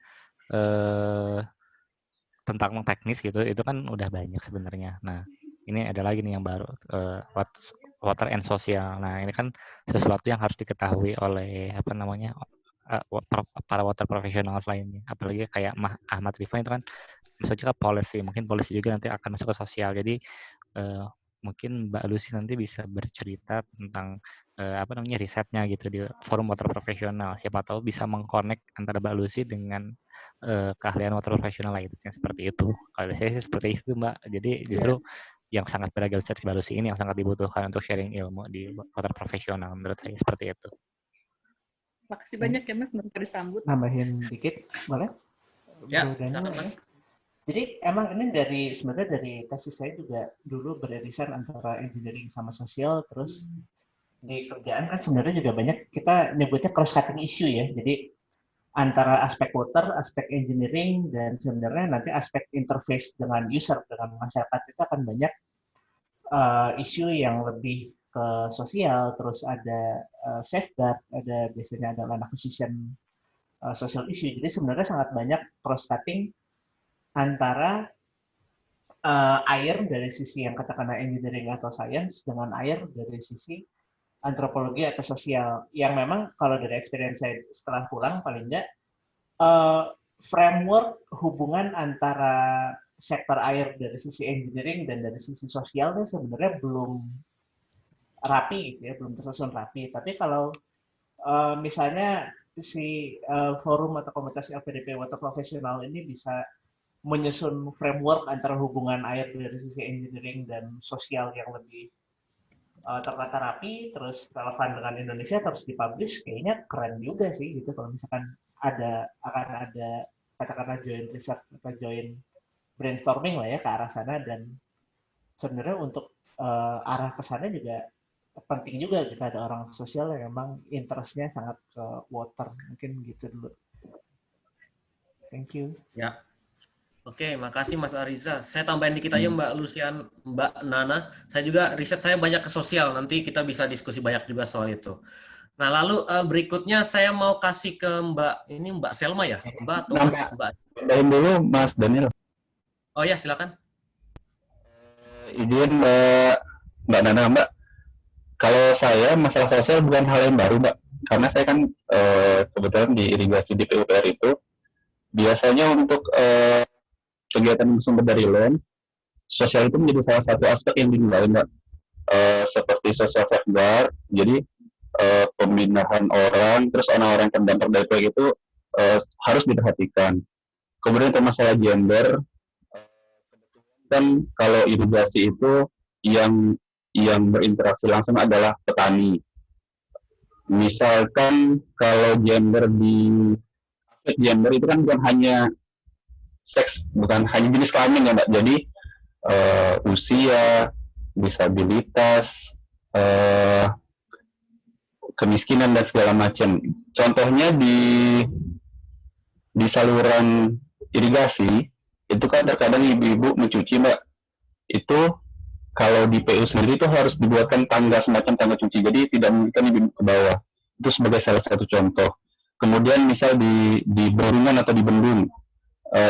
tentang teknis gitu, itu kan udah banyak sebenarnya. Nah, ini ada lagi nih yang baru, water and social. Nah, ini kan sesuatu yang harus diketahui oleh apa namanya para water professionals lainnya. Apalagi kayak Ahmad Rifan itu kan maksudnya policy, mungkin policy juga nanti akan masuk ke sosial. Jadi mungkin Mbak Lucy nanti bisa bercerita tentang apa namanya risetnya gitu di forum water profesional. Siapa tahu bisa mengkonek antara Mbak Lucy dengan keahlian water profesional lainnya seperti itu. Kalau saya sih seperti itu Mbak. Jadi justru yang sangat beragam seperti Mbak Lucy ini yang sangat dibutuhkan untuk sharing ilmu di water profesional menurut saya seperti itu. Makasih banyak ya Mas, nanti disambut. Nambahin dikit, boleh? Ya, silakan Mas. Jadi emang ini sebenarnya dari tesis saya juga dulu beririsan antara engineering sama sosial, terus di kerjaan kan sebenarnya juga banyak kita nyebutnya cross cutting issue ya. Jadi antara aspek water, aspek engineering, dan sebenarnya nanti aspek interface dengan user, dengan masyarakat itu akan banyak isu yang lebih ke sosial, terus ada safeguard, biasanya ada land acquisition social issue. Jadi sebenarnya sangat banyak cross cutting antara air dari sisi yang katakanlah engineering atau science dengan air dari sisi antropologi atau sosial, yang memang kalau dari experience saya setelah pulang paling enggak framework hubungan antara sektor air dari sisi engineering dan dari sisi sosialnya sebenarnya belum rapi gitu ya, belum tersusun rapi. Tapi kalau misalnya si forum atau komunitas LPDP Water Professional ini bisa menyusun framework antara hubungan air dari sisi engineering dan sosial yang lebih tertata rapi, terus relevan dengan Indonesia, terus dipublish, kayaknya keren juga sih gitu kalau misalkan akan ada katakanlah joint research atau joint brainstorming lah ya ke arah sana. Dan sebenarnya untuk arah ke sana juga penting juga kita ada orang sosial yang memang interest-nya sangat ke water. Mungkin gitu dulu. Thank you. Ya. Oke, makasih Mas Ariza. Saya tambahin dikit aja Mbak Lucian, Mbak Nana. Saya juga riset saya banyak ke sosial. Nanti kita bisa diskusi banyak juga soal itu. Nah, lalu berikutnya saya mau kasih ke Mbak Selma ya, Mbak atau Mbak? Pindahin dulu Mas Daniel. Oh ya, silakan. Izin Mbak Nana, Mbak. Kalau saya masalah sosial bukan hal yang baru, Mbak. Karena saya kan kebetulan di irigasi di PUPR itu biasanya untuk kegiatan sumber dari land, sosial itu menjadi salah satu aspek yang dinilai, Mbak. Seperti social safeguard, jadi pembinaan orang, terus orang-orang yang terdampak dari proyek itu harus diperhatikan. Kemudian untuk masalah gender, kan kalau irigasi itu yang berinteraksi langsung adalah petani. Misalkan kalau gender aspek gender itu kan bukan hanya seks, bukan hanya jenis kelamin ya Mbak. Jadi usia, disabilitas, kemiskinan dan segala macam. Contohnya di saluran irigasi itu kan terkadang ibu-ibu mencuci, Mbak. Itu kalau di PU sendiri itu harus dibuatkan tangga, semacam tangga cuci, jadi tidak mungkin ibu ke bawah. Itu sebagai salah satu contoh. Kemudian misal di bendungan atau di bendung,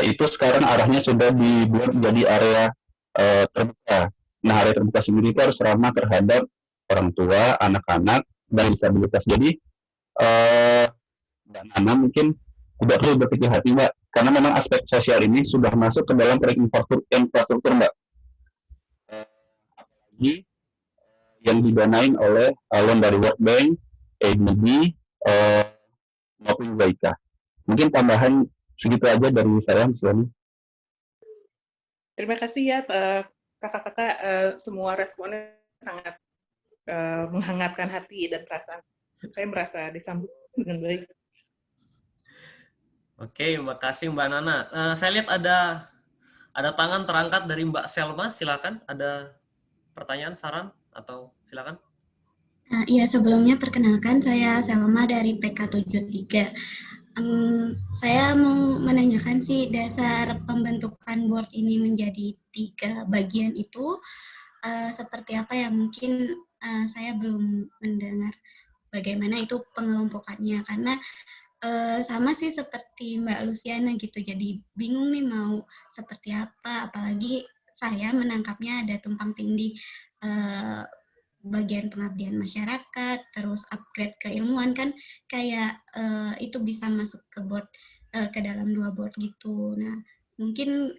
itu sekarang arahnya sudah dibuat jadi area terbuka. Nah, area terbuka sendiri itu harus ramah terhadap orang tua, anak-anak, dan disabilitas. Jadi Mbak Nana mungkin tidak perlu berkecil hati, Mbak, karena memang aspek sosial ini sudah masuk ke dalam proyek infrastruktur, Mbak. Apalagi yang didanain oleh loan dari World Bank, ADB, maupun UIK. Mungkin tambahan segitu aja dari saya, Mas Lani. Terima kasih ya kakak-kakak, semua responnya sangat menghangatkan hati dan perasaan. Saya merasa disambut dengan baik. Oke, terima kasih Mbak Nana. Saya lihat ada tangan terangkat dari Mbak Selma. Silakan, ada pertanyaan, saran, atau silakan. Iya, sebelumnya perkenalkan, saya Selma dari PK73. Saya mau menanyakan sih, dasar pembentukan board ini menjadi 3 bagian itu seperti apa ya? Mungkin saya belum mendengar bagaimana itu pengelompokannya, karena sama sih seperti Mbak Luciana gitu, jadi bingung nih mau seperti apa, apalagi saya menangkapnya ada tumpang tindih bagian pengabdian masyarakat, terus upgrade keilmuan kan kayak itu bisa masuk ke board, ke dalam 2 board gitu. Nah, mungkin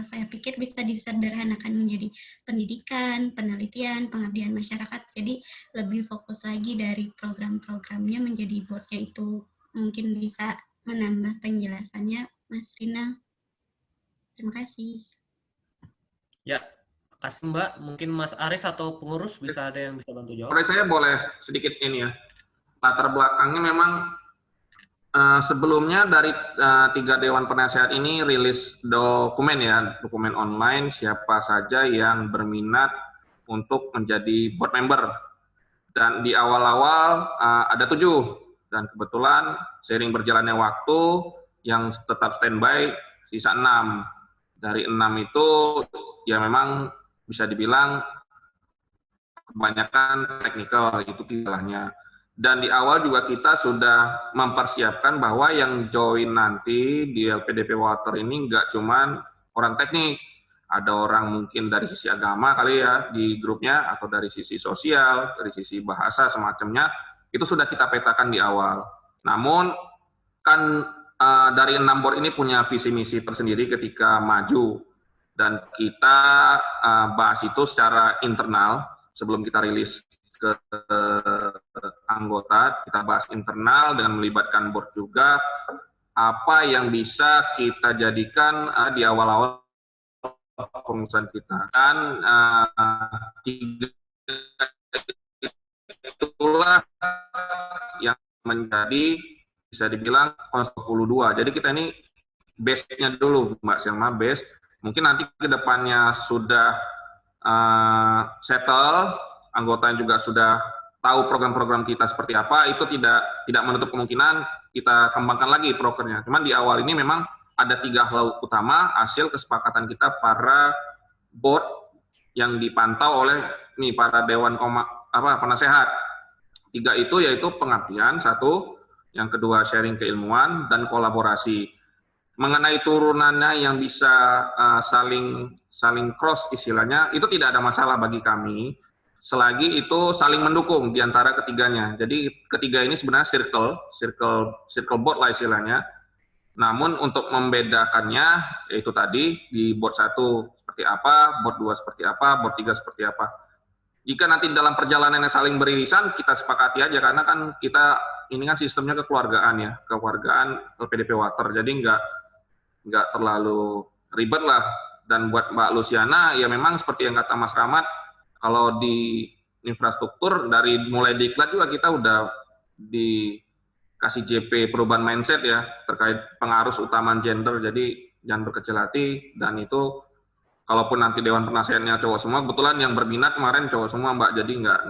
saya pikir bisa disederhanakan menjadi pendidikan, penelitian, pengabdian masyarakat, jadi lebih fokus lagi dari program-programnya menjadi boardnya itu. Mungkin bisa menambah penjelasannya, Mas Rinal. Terima kasih. Ya, kasih Mbak. Mungkin Mas Aris atau pengurus bisa ada yang bisa bantu jawab. Oleh saya boleh sedikit ini ya. Latar belakangnya memang sebelumnya dari 3 Dewan Penasehat ini rilis dokumen ya, dokumen online siapa saja yang berminat untuk menjadi board member. Dan di awal-awal ada 7. Dan kebetulan seiring berjalannya waktu yang tetap standby sisa 6. Dari 6 itu ya memang bisa dibilang kebanyakan teknikal, itu istilahnya. Dan di awal juga kita sudah mempersiapkan bahwa yang join nanti di LPDP Water ini nggak cuman orang teknik, ada orang mungkin dari sisi agama kali ya di grupnya, atau dari sisi sosial, dari sisi bahasa semacamnya. Itu sudah kita petakan di awal. Namun kan dari 6 board ini punya visi misi tersendiri ketika maju, dan kita bahas itu secara internal sebelum kita rilis ke anggota. Kita bahas internal dengan melibatkan board juga, apa yang bisa kita jadikan di awal-awal pengurusan kita. Dan itulah yang menjadi bisa dibilang 22. Jadi kita ini base-nya dulu, Mbak Selma, base. Mungkin nanti ke depannya sudah settle, anggota juga sudah tahu program-program kita seperti apa, itu tidak menutup kemungkinan kita kembangkan lagi prokernya. Cuman di awal ini memang ada 3 hal utama hasil kesepakatan kita para board yang dipantau oleh para dewan penasehat. 3 itu yaitu pengabdian, 1, yang kedua sharing keilmuan, dan kolaborasi. Mengenai turunannya yang bisa saling cross istilahnya, itu tidak ada masalah bagi kami, selagi itu saling mendukung di antara ketiganya. Jadi ketiga ini sebenarnya circle board lah istilahnya. Namun untuk membedakannya, yaitu tadi di board 1 seperti apa, board 2 seperti apa, board 3 seperti apa. Jika nanti dalam perjalanannya saling beririsan, kita sepakati aja, karena kan kita ini kan sistemnya kekeluargaan ya, kekeluargaan LPDP Water, jadi nggak terlalu ribet lah. Dan buat Mbak Luciana, ya memang seperti yang kata Mas Rahmat, kalau di infrastruktur dari mulai diklat juga kita udah dikasih JP perubahan mindset ya terkait pengaruh utama gender, jadi jangan berkecil hati, dan itu kalaupun nanti dewan penasehatnya cowok semua, kebetulan yang berminat kemarin cowok semua Mbak, jadi nggak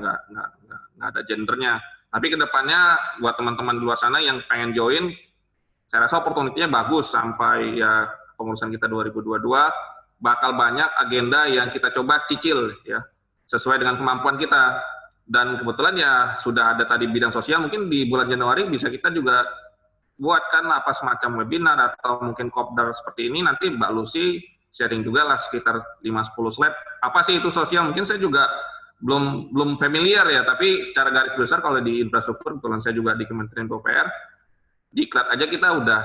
ada gendernya. Tapi kedepannya buat teman-teman di luar sana yang pengen join, saya rasa opportunity-nya bagus sampai ya pengurusan kita 2022 bakal banyak agenda yang kita coba cicil ya sesuai dengan kemampuan kita. Dan kebetulan ya sudah ada tadi bidang sosial, mungkin di bulan Januari bisa kita juga buatkan apa semacam webinar atau mungkin kopdar seperti ini, nanti Mbak Lucy sharing juga lah sekitar 5-10 slide. Apa sih itu sosial? Mungkin saya juga belum familiar ya, tapi secara garis besar kalau di infrastruktur, kebetulan saya juga di Kementerian PUPR, di Klat aja kita udah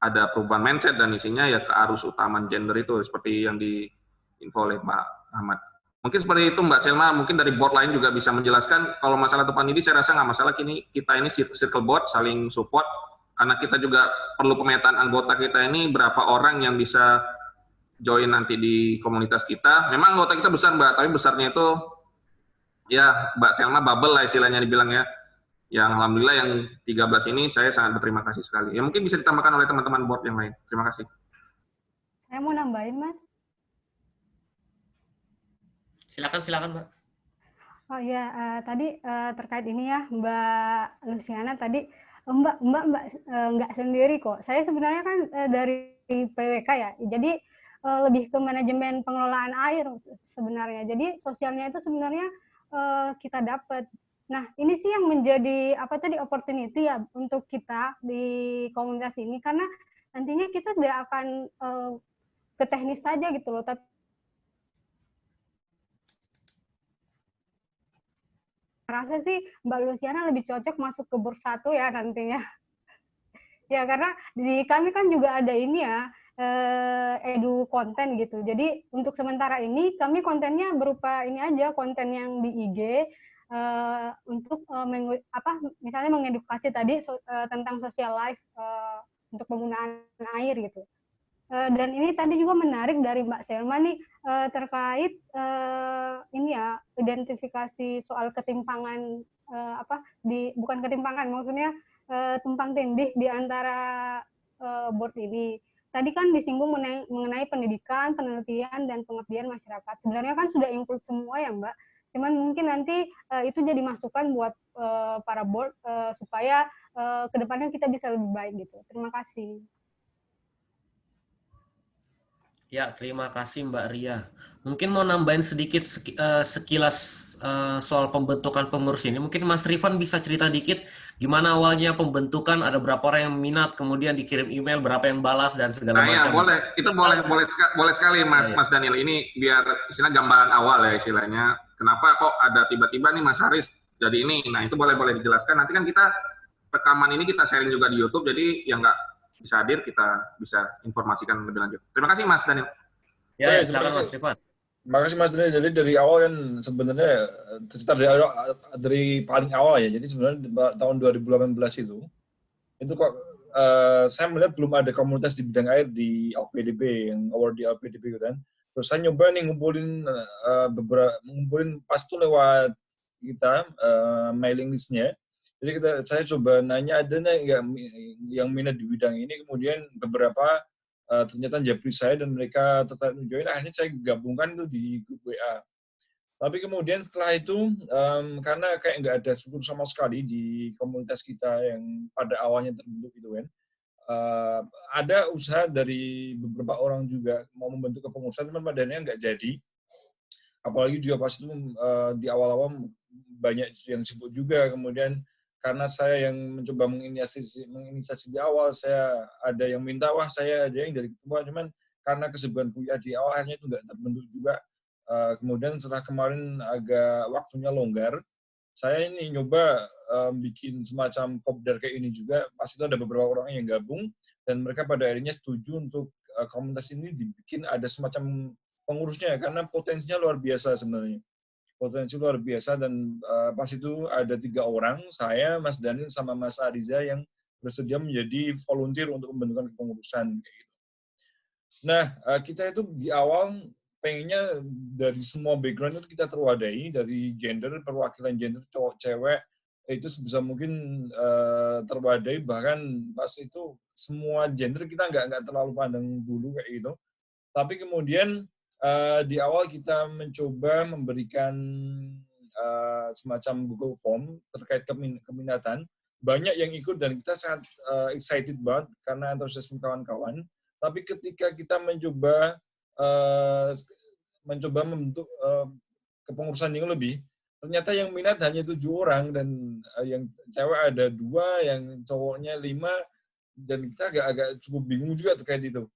ada perubahan mindset dan isinya ya ke arus utaman gender itu seperti yang diinfo oleh Pak Ahmad. Mungkin seperti itu Mbak Selma, mungkin dari board lain juga bisa menjelaskan. Kalau masalah depan ini saya rasa nggak masalah, kita ini circle board saling support, karena kita juga perlu pemetaan anggota kita ini berapa orang yang bisa join nanti di komunitas kita. Memang anggota kita besar Mbak, tapi besarnya itu ya Mbak Selma bubble lah istilahnya dibilang ya. Yang alhamdulillah yang 13 ini saya sangat berterima kasih sekali. Ya mungkin bisa ditambahkan oleh teman-teman board yang lain. Terima kasih. Saya mau nambahin Mas. Silakan Mbak. Oh ya, tadi terkait ini ya Mbak Luciana tadi, Mbak nggak sendiri kok. Saya sebenarnya kan dari PWK ya, jadi lebih ke manajemen pengelolaan air sebenarnya. Jadi sosialnya itu sebenarnya kita dapat. Nah, ini sih yang menjadi opportunity ya untuk kita di komunitas ini, karena nantinya kita tidak akan ke teknis saja gitu loh, tapi rasa sih Mbak Luciana lebih cocok masuk ke board 1 ya nantinya. Ya karena di kami kan juga ada ini ya, edu konten gitu. Jadi untuk sementara ini kami kontennya berupa ini aja, konten yang di IG, untuk misalnya mengedukasi tadi tentang social life untuk penggunaan air gitu. Dan ini tadi juga menarik dari Mbak Selma nih terkait ini ya, identifikasi soal ketimpangan bukan ketimpangan, maksudnya tumpang tindih di antara board ini. Tadi kan disinggung mengenai pendidikan, penelitian, dan pengabdian masyarakat. Sebenarnya kan sudah include semua ya Mbak. Cuman mungkin nanti itu jadi masukan buat para board supaya kedepannya kita bisa lebih baik gitu. Terima kasih. Ya, terima kasih Mbak Ria. Mungkin mau nambahin sedikit sekilas soal pembentukan pengurus ini. Mungkin Mas Rifan bisa cerita dikit gimana awalnya pembentukan, ada berapa orang yang minat, kemudian dikirim email, berapa yang balas, dan segala macam. Boleh. Itu boleh sekali Mas Daniel. Ini biar istilah gambaran awal ya istilahnya. Kenapa kok ada tiba-tiba nih Mas Haris jadi ini? Nah itu boleh dijelaskan. Nanti kan kita rekaman ini kita sharing juga di YouTube, jadi yang nggak bisa hadir kita bisa informasikan lebih lanjut. Terima kasih Mas Daniel. Ya, silakan Mas Rifan. Terima kasih Mas Daniel. Jadi dari awal kan sebenarnya cerita dari paling awal ya. Jadi sebenarnya tahun 2018 itu kok saya melihat belum ada komunitas di bidang air di LPDB, yang award di LPDB kan. Terus saya nyoba nih ngumpulin pas itu lewat kita mailing listnya. Jadi saya coba nanya ada nggak yang minat di bidang ini, kemudian beberapa ternyata japri saya dan mereka tertarik join. Akhirnya saya gabungkan itu di grup WA. Tapi kemudian setelah itu karena kayak nggak ada struktur sama sekali di komunitas kita yang pada awalnya terbentuk itu kan. Ada usaha dari beberapa orang juga mau membentuk kepengurusan, teman pada akhirnya nggak jadi. Apalagi juga pas itu di awal-awal banyak yang sibuk juga. Kemudian karena saya yang mencoba menginisiasi di awal, saya ada yang minta, saya ada yang dari ketua, cuman karena kesibukan kuliah di awal akhirnya itu nggak terbentuk juga. Kemudian setelah kemarin agak waktunya longgar, saya ini nyoba bikin semacam kopdar kayak ini juga. Pas itu ada beberapa orang yang gabung dan mereka pada akhirnya setuju untuk komunitas ini dibikin ada semacam pengurusnya, karena potensinya luar biasa sebenarnya. Potensi luar biasa, dan pas itu ada 3 orang, saya, Mas Daniel, sama Mas Ariza yang bersedia menjadi volunteer untuk pembentukan kepengurusan kayak gitu. Nah, kita itu di awal pengennya dari semua background itu kita terwadahi, dari gender, perwakilan gender cowok cewek itu sebisa mungkin terwadahi, bahkan pas itu semua gender kita nggak terlalu pandang dulu kayak gitu. Tapi kemudian di awal kita mencoba memberikan semacam Google Form terkait keminatan. Banyak yang ikut dan kita sangat excited banget karena antusiasme kawan-kawan. Tapi ketika kita mencoba membentuk kepengurusan yang lebih, ternyata yang minat hanya 7 orang dan yang cewek ada 2, yang cowoknya 5, dan kita agak cukup bingung juga terkait itu.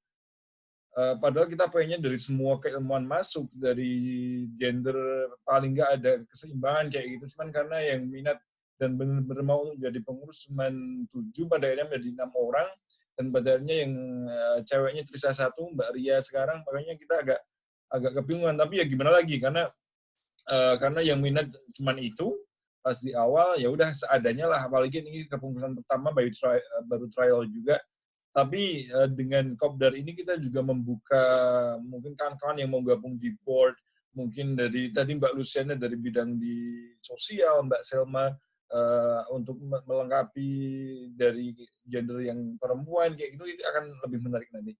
Padahal kita pengennya dari semua keilmuan masuk, dari gender paling nggak ada keseimbangan kayak gitu, cuman karena yang minat dan benar-benar mau jadi pengurus cuma 7, pada akhirnya menjadi 6 orang, dan pada akhirnya yang ceweknya Trisa 1, Mbak Ria sekarang, makanya kita agak kebingungan. Tapi ya gimana lagi, karena yang minat cuma itu pas di awal, ya udah seadanya lah, apalagi ini kepengurusan pertama baru trial juga. Tapi dengan Kopdar ini kita juga membuka mungkin kawan-kawan yang mau gabung di board, mungkin dari tadi Mbak Luciana dari bidang di sosial, Mbak Selma untuk melengkapi dari gender yang perempuan, kayak gitu, itu akan lebih menarik nanti.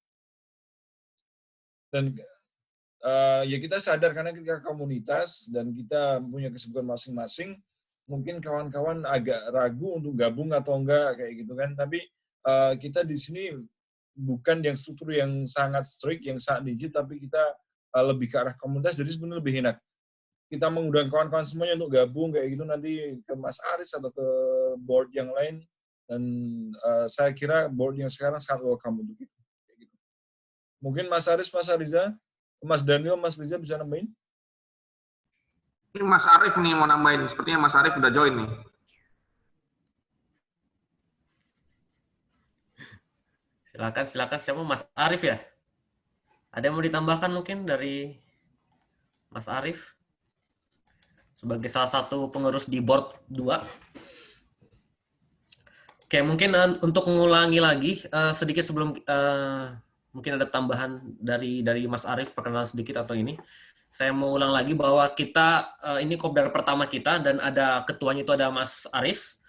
Dan ya kita sadar karena kita komunitas dan kita punya kesibukan masing-masing, mungkin kawan-kawan agak ragu untuk gabung atau enggak kayak gitu kan. Tapi kita di sini bukan yang struktur yang sangat strict, yang sangat rigid, tapi kita lebih ke arah komunitas, jadi sebenarnya lebih enak. Kita mengundang kawan-kawan semuanya untuk gabung kayak gitu, nanti ke Mas Aris atau ke board yang lain, dan saya kira board yang sekarang sangat welcome untuk itu. Kayak gitu. Mungkin Mas Aris, Mas Ariza, Mas Daniel, Mas Riza bisa nambahin? Ini Mas Arif nih mau nambahin, sepertinya Mas Arif udah join nih. Silakan, siapa? Mas Arif ya? Ada yang mau ditambahkan mungkin dari Mas Arif? Sebagai salah satu pengurus di board 2. Oke, mungkin untuk mengulangi lagi, sedikit sebelum mungkin ada tambahan dari Mas Arif, perkenalan sedikit atau ini. Saya mau ulang lagi bahwa kita, ini Kopdar pertama kita, dan ada ketuanya itu ada Mas Aris.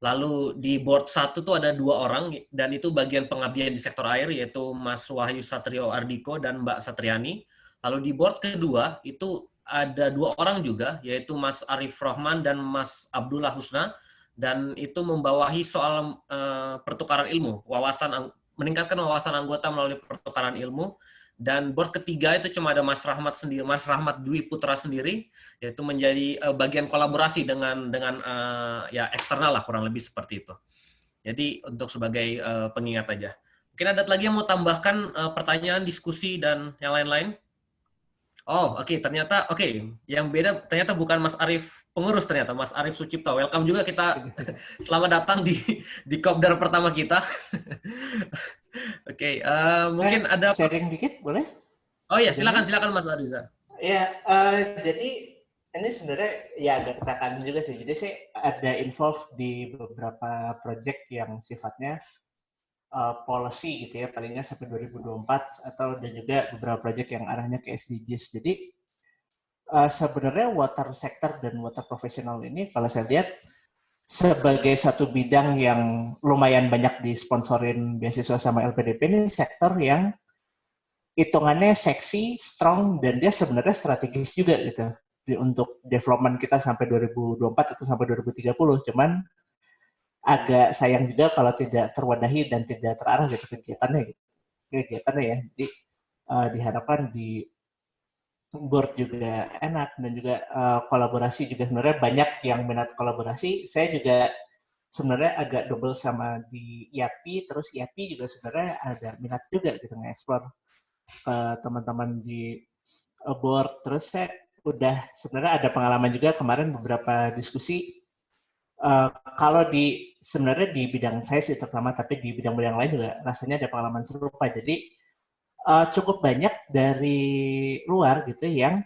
Lalu di board 1 tuh ada 2 orang, dan itu bagian pengabdian di sektor air, yaitu Mas Wahyu Satrio Ardiko dan Mbak Satriani. Lalu di board kedua itu ada 2 orang juga, yaitu Mas Arif Rohman dan Mas Abdullah Husna, dan itu membawahi soal pertukaran ilmu, meningkatkan wawasan anggota melalui pertukaran ilmu. Dan board ketiga itu cuma ada Mas Rahmat sendiri, Mas Rahmat Dwi Putra sendiri, yaitu menjadi bagian kolaborasi dengan ya eksternal lah, kurang lebih seperti itu. Jadi untuk sebagai pengingat aja. Mungkin ada lagi yang mau tambahkan pertanyaan, diskusi dan yang lain-lain? Oh, oke. Ternyata yang beda ternyata bukan Mas Arif pengurus, ternyata Mas Arif Sucipto. Welcome juga, kita selamat datang di Kopdar pertama kita. Oke, mungkin ada sharing dikit boleh? Oh ya, silakan Mas Ariza. Ya, jadi ini sebenarnya ya agak kecelakaan juga sih. Jadi saya ada involved di beberapa project yang sifatnya policy gitu ya, palingnya sampai 2024, atau dan juga beberapa project yang arahnya ke SDGs. Jadi sebenarnya water sector dan water professional ini kalau saya lihat sebagai satu bidang yang lumayan banyak disponsorin beasiswa sama LPDP, ini sektor yang hitungannya seksi, strong, dan dia sebenarnya strategis juga gitu untuk development kita sampai 2024 atau sampai 2030. Cuman agak sayang juga kalau tidak terwadahi dan tidak terarah gitu kegiatannya ya. Jadi diharapkan di board juga enak, dan juga kolaborasi juga sebenarnya banyak yang minat kolaborasi. Saya juga sebenarnya agak double sama di IAPI, terus IAPI juga sebenarnya ada minat juga gitu nge-explore ke teman-teman di board. Terus saya udah sebenarnya ada pengalaman juga kemarin beberapa diskusi. Kalau sebenarnya di bidang saya sih terutama, tapi di bidang-bidang lain juga rasanya ada pengalaman serupa. Jadi cukup banyak dari luar gitu yang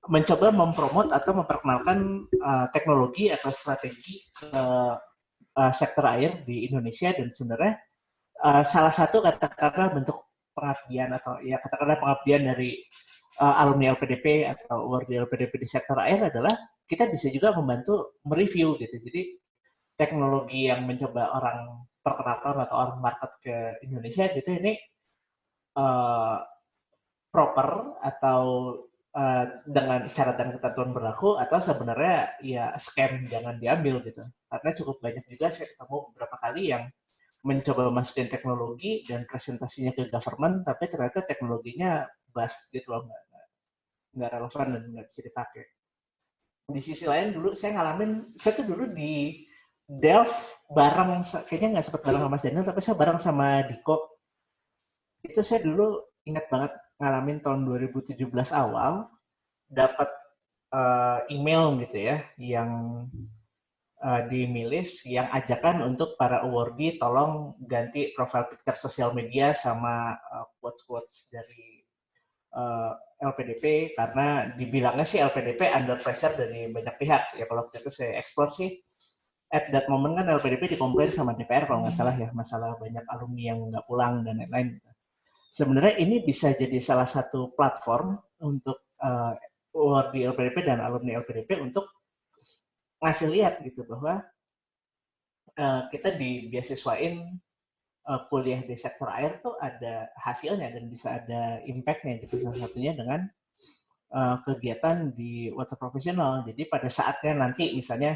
mencoba mempromot atau memperkenalkan teknologi atau strategi ke sektor air di Indonesia, dan sebenarnya salah satu katakanlah bentuk pengabdian atau ya katakanlah pengabdian dari alumni LPDP atau award di LPDP di sektor air adalah kita bisa juga membantu mereview gitu. Jadi teknologi yang mencoba orang perkenalkan atau orang market ke Indonesia gitu, ini proper atau dengan syarat dan ketentuan berlaku, atau sebenarnya ya scam, jangan diambil gitu. Karena cukup banyak juga saya ketemu beberapa kali yang mencoba masukin teknologi dan presentasinya ke government, tapi ternyata teknologinya bust gitu loh, nggak relevan dan nggak bisa dipakai. Di sisi lain dulu saya tuh dulu di Delft bareng, kayaknya nggak sempat bareng sama Mas Daniel, tapi saya bareng sama Diko. Itu saya dulu ingat banget ngalamin tahun 2017 awal, dapat email gitu ya, yang di Milis yang ajakan untuk para awardee tolong ganti profile picture sosial media sama quotes-quotes dari LPDP, karena dibilangnya sih LPDP under pressure dari banyak pihak. Ya kalau waktu itu saya explore sih, at that moment kan LPDP dikomplain sama DPR kalau nggak salah ya, masalah banyak alumni yang nggak pulang dan lain-lain. Sebenarnya ini bisa jadi salah satu platform untuk awardee LPDP dan alumni LPDP untuk ngasih lihat gitu bahwa kita dibeasiswain kuliah di sektor air tuh ada hasilnya dan bisa ada impact-nya gitu. Salah satunya dengan kegiatan di water professional. Jadi pada saatnya nanti misalnya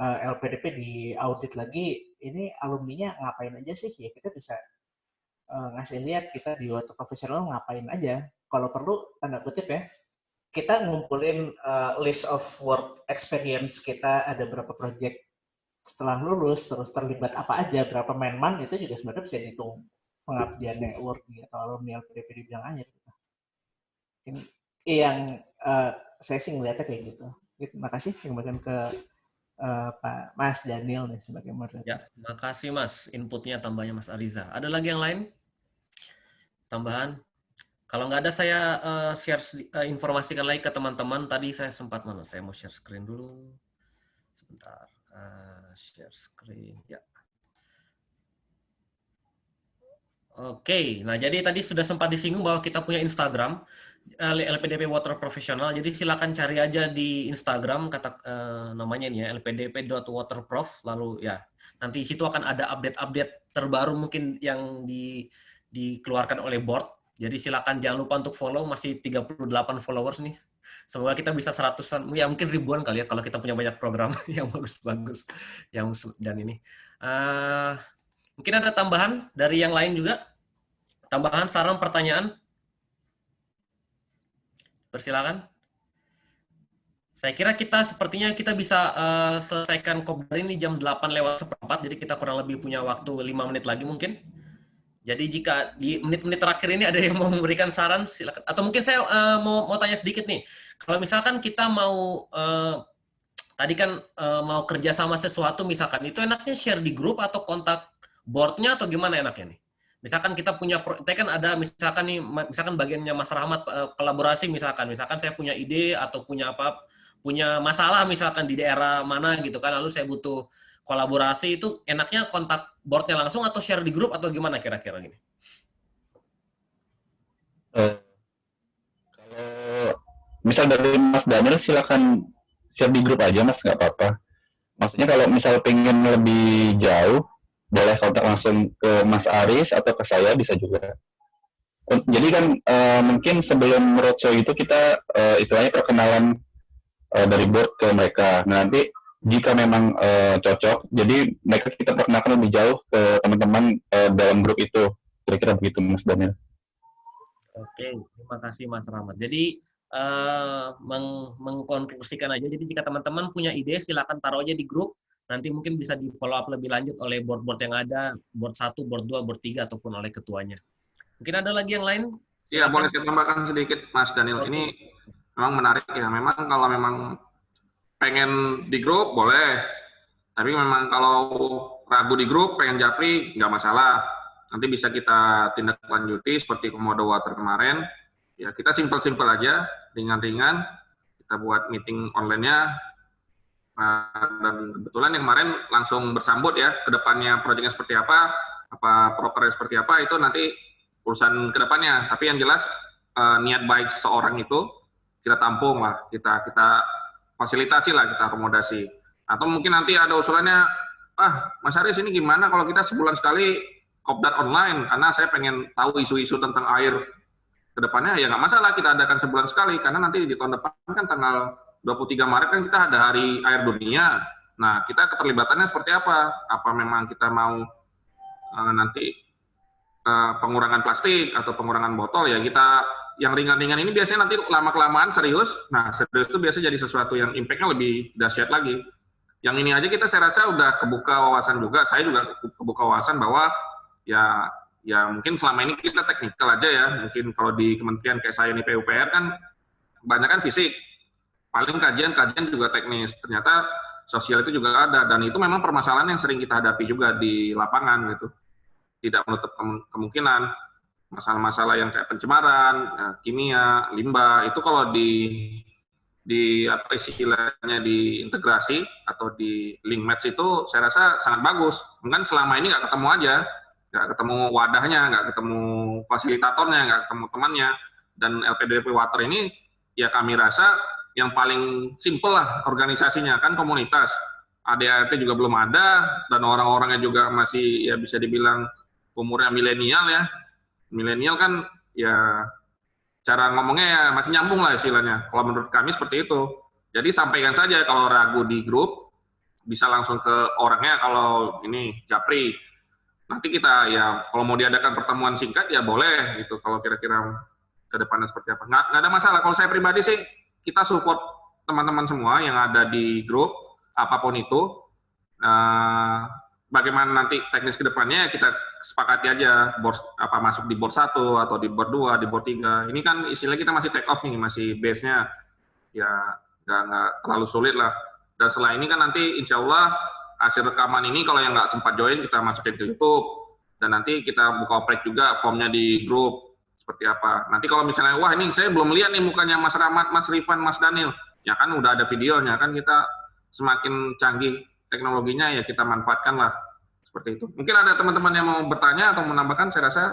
LPDP di audit lagi, ini alumninya ngapain aja sih, ya kita bisa ngasih lihat kita di water professional ngapain aja. Kalau perlu tanda kutip ya, kita ngumpulin list of work experience kita, ada berapa project setelah lulus, terus terlibat apa aja, berapa man itu juga sebenarnya bisa dihitung pengabdiannya awardee atau alumni LPDP di bidang air. Ini yang saya sih ngeliatnya kayak gitu. Terima kasih, kembalikan ke Pak Mas Daniel nih sebagai moderator. Ya, makasih Mas, inputnya tambahnya Mas Ariza. Ada lagi yang lain? Tambahan? Kalau nggak ada, saya share informasikan lagi ke teman-teman. Tadi saya sempat mana? Saya mau share screen dulu. Sebentar. Share screen. Ya. Oke. Nah, jadi tadi sudah sempat disinggung bahwa kita punya Instagram, LPDP Water Professional. Jadi silakan cari aja di Instagram, kata namanya ini ya, lpdp.waterprof. Lalu ya, nanti situ akan ada update-update terbaru mungkin yang dikeluarkan oleh board. Jadi silakan jangan lupa untuk follow, masih 38 followers nih. Semoga kita bisa 100-an, ya mungkin ribuan kali ya kalau kita punya banyak program yang bagus-bagus. Dan ini. Mungkin ada tambahan dari yang lain juga? Tambahan, saran, pertanyaan? Persilakan. Saya kira sepertinya kita bisa selesaikan kopdar ini jam 8:04, jadi kita kurang lebih punya waktu 5 menit lagi mungkin. Jadi jika di menit-menit terakhir ini ada yang mau memberikan saran, silakan. Atau mungkin saya mau tanya sedikit nih. Kalau misalkan kita mau, tadi kan mau kerja sama sesuatu misalkan, itu enaknya share di grup atau kontak board-nya atau gimana enaknya nih? Misalkan kita punya, kan ada misalkan nih, misalkan bagiannya Mas Rahmat kolaborasi misalkan saya punya ide atau punya masalah misalkan di daerah mana gitu kan, lalu saya butuh kolaborasi, itu enaknya kontak board-nya langsung atau share di grup atau gimana kira-kira gini? Kalau misal dari Mas Daniel silakan share di grup aja Mas, nggak apa-apa. Maksudnya kalau misal pengen lebih jauh, boleh kontak langsung ke Mas Aris atau ke saya bisa juga. Jadi kan mungkin sebelum roadshow itu kita istilahnya perkenalan dari board ke mereka. Nah, nanti jika memang cocok, jadi mereka kita perkenalkan lebih jauh ke teman-teman dalam grup itu. Kira-kira begitu Mas Daniel. Oke, terima kasih Mas Rahmat. Jadi mengkonklusikan aja, jadi jika teman-teman punya ide silakan taruh aja di grup, nanti mungkin bisa di follow up lebih lanjut oleh board-board yang ada, board 1, board 2, board 3, ataupun oleh ketuanya. Mungkin ada lagi yang lain? Iya, boleh saya tambahkan sedikit Mas Daniel. Ini memang menarik ya, memang kalau memang pengen di grup boleh, tapi memang kalau ragu di grup pengen japri nggak masalah, nanti bisa kita tindak lanjuti seperti Komodo Water kemarin ya, kita simpel-simpel aja, ringan-ringan, kita buat meeting online-nya, dan kebetulan yang kemarin langsung bersambut ya, kedepannya proyeknya seperti apa prokernya seperti apa, itu nanti urusan kedepannya, tapi yang jelas niat baik seseorang itu kita tampung lah, kita fasilitasi lah, kita akomodasi. Atau mungkin nanti ada usulannya, Mas Aris ini gimana kalau kita sebulan sekali kopdar online, karena saya pengen tahu isu-isu tentang air kedepannya ya nggak masalah kita adakan sebulan sekali, karena nanti di tahun depan kan tanggal 23 Maret kan kita ada Hari Air Dunia. Nah, kita keterlibatannya seperti apa? Apa memang kita mau nanti pengurangan plastik atau pengurangan botol, ya kita yang ringan-ringan ini biasanya nanti lama-kelamaan serius. Nah, serius itu biasanya jadi sesuatu yang impact-nya lebih dahsyat lagi. Yang ini aja kita saya rasa udah kebuka wawasan juga, saya juga kebuka wawasan bahwa ya mungkin selama ini kita teknikal aja ya, mungkin kalau di kementerian kayak saya ini PUPR kan kebanyakan fisik, paling kajian juga teknis, ternyata sosial itu juga ada, dan itu memang permasalahan yang sering kita hadapi juga di lapangan gitu. Tidak menutup kemungkinan masalah-masalah yang kayak pencemaran, kimia, limbah, itu kalau di apa istilahnya diintegrasi atau di link match itu saya rasa sangat bagus. Mungkin selama ini nggak ketemu aja, nggak ketemu wadahnya, nggak ketemu fasilitatornya, nggak ketemu temannya. Dan LPDP Water ini ya kami rasa yang paling simpel lah organisasinya, kan komunitas. ADART juga belum ada, dan orang-orangnya juga masih ya bisa dibilang umurnya milenial ya. Milenial kan ya cara ngomongnya ya masih nyambung lah istilahnya. Kalau menurut kami seperti itu. Jadi sampaikan saja kalau ragu di grup, bisa langsung ke orangnya kalau ini Japri. Nanti kita ya kalau mau diadakan pertemuan singkat ya boleh gitu kalau kira-kira ke depannya seperti apa. Nggak ada masalah. Kalau saya pribadi sih kita support teman-teman semua yang ada di grup apapun itu. Bagaimana nanti teknis ke depannya kita sepakati aja masuk di board 1 atau di board 2, di board 3. Ini kan istilahnya kita masih take off nih, masih base-nya ya nggak terlalu sulit lah. Dan setelah ini kan nanti insya Allah hasil rekaman ini kalau yang nggak sempat join kita masukin ke YouTube, dan nanti kita buka oprek juga formnya di grup seperti apa. Nanti kalau misalnya wah ini saya belum lihat nih mukanya Mas Rahmat, Mas Rifan, Mas Daniel, ya kan udah ada videonya, kan kita semakin canggih teknologinya ya kita manfaatkan lah seperti itu. Mungkin ada teman-teman yang mau bertanya atau menambahkan, saya rasa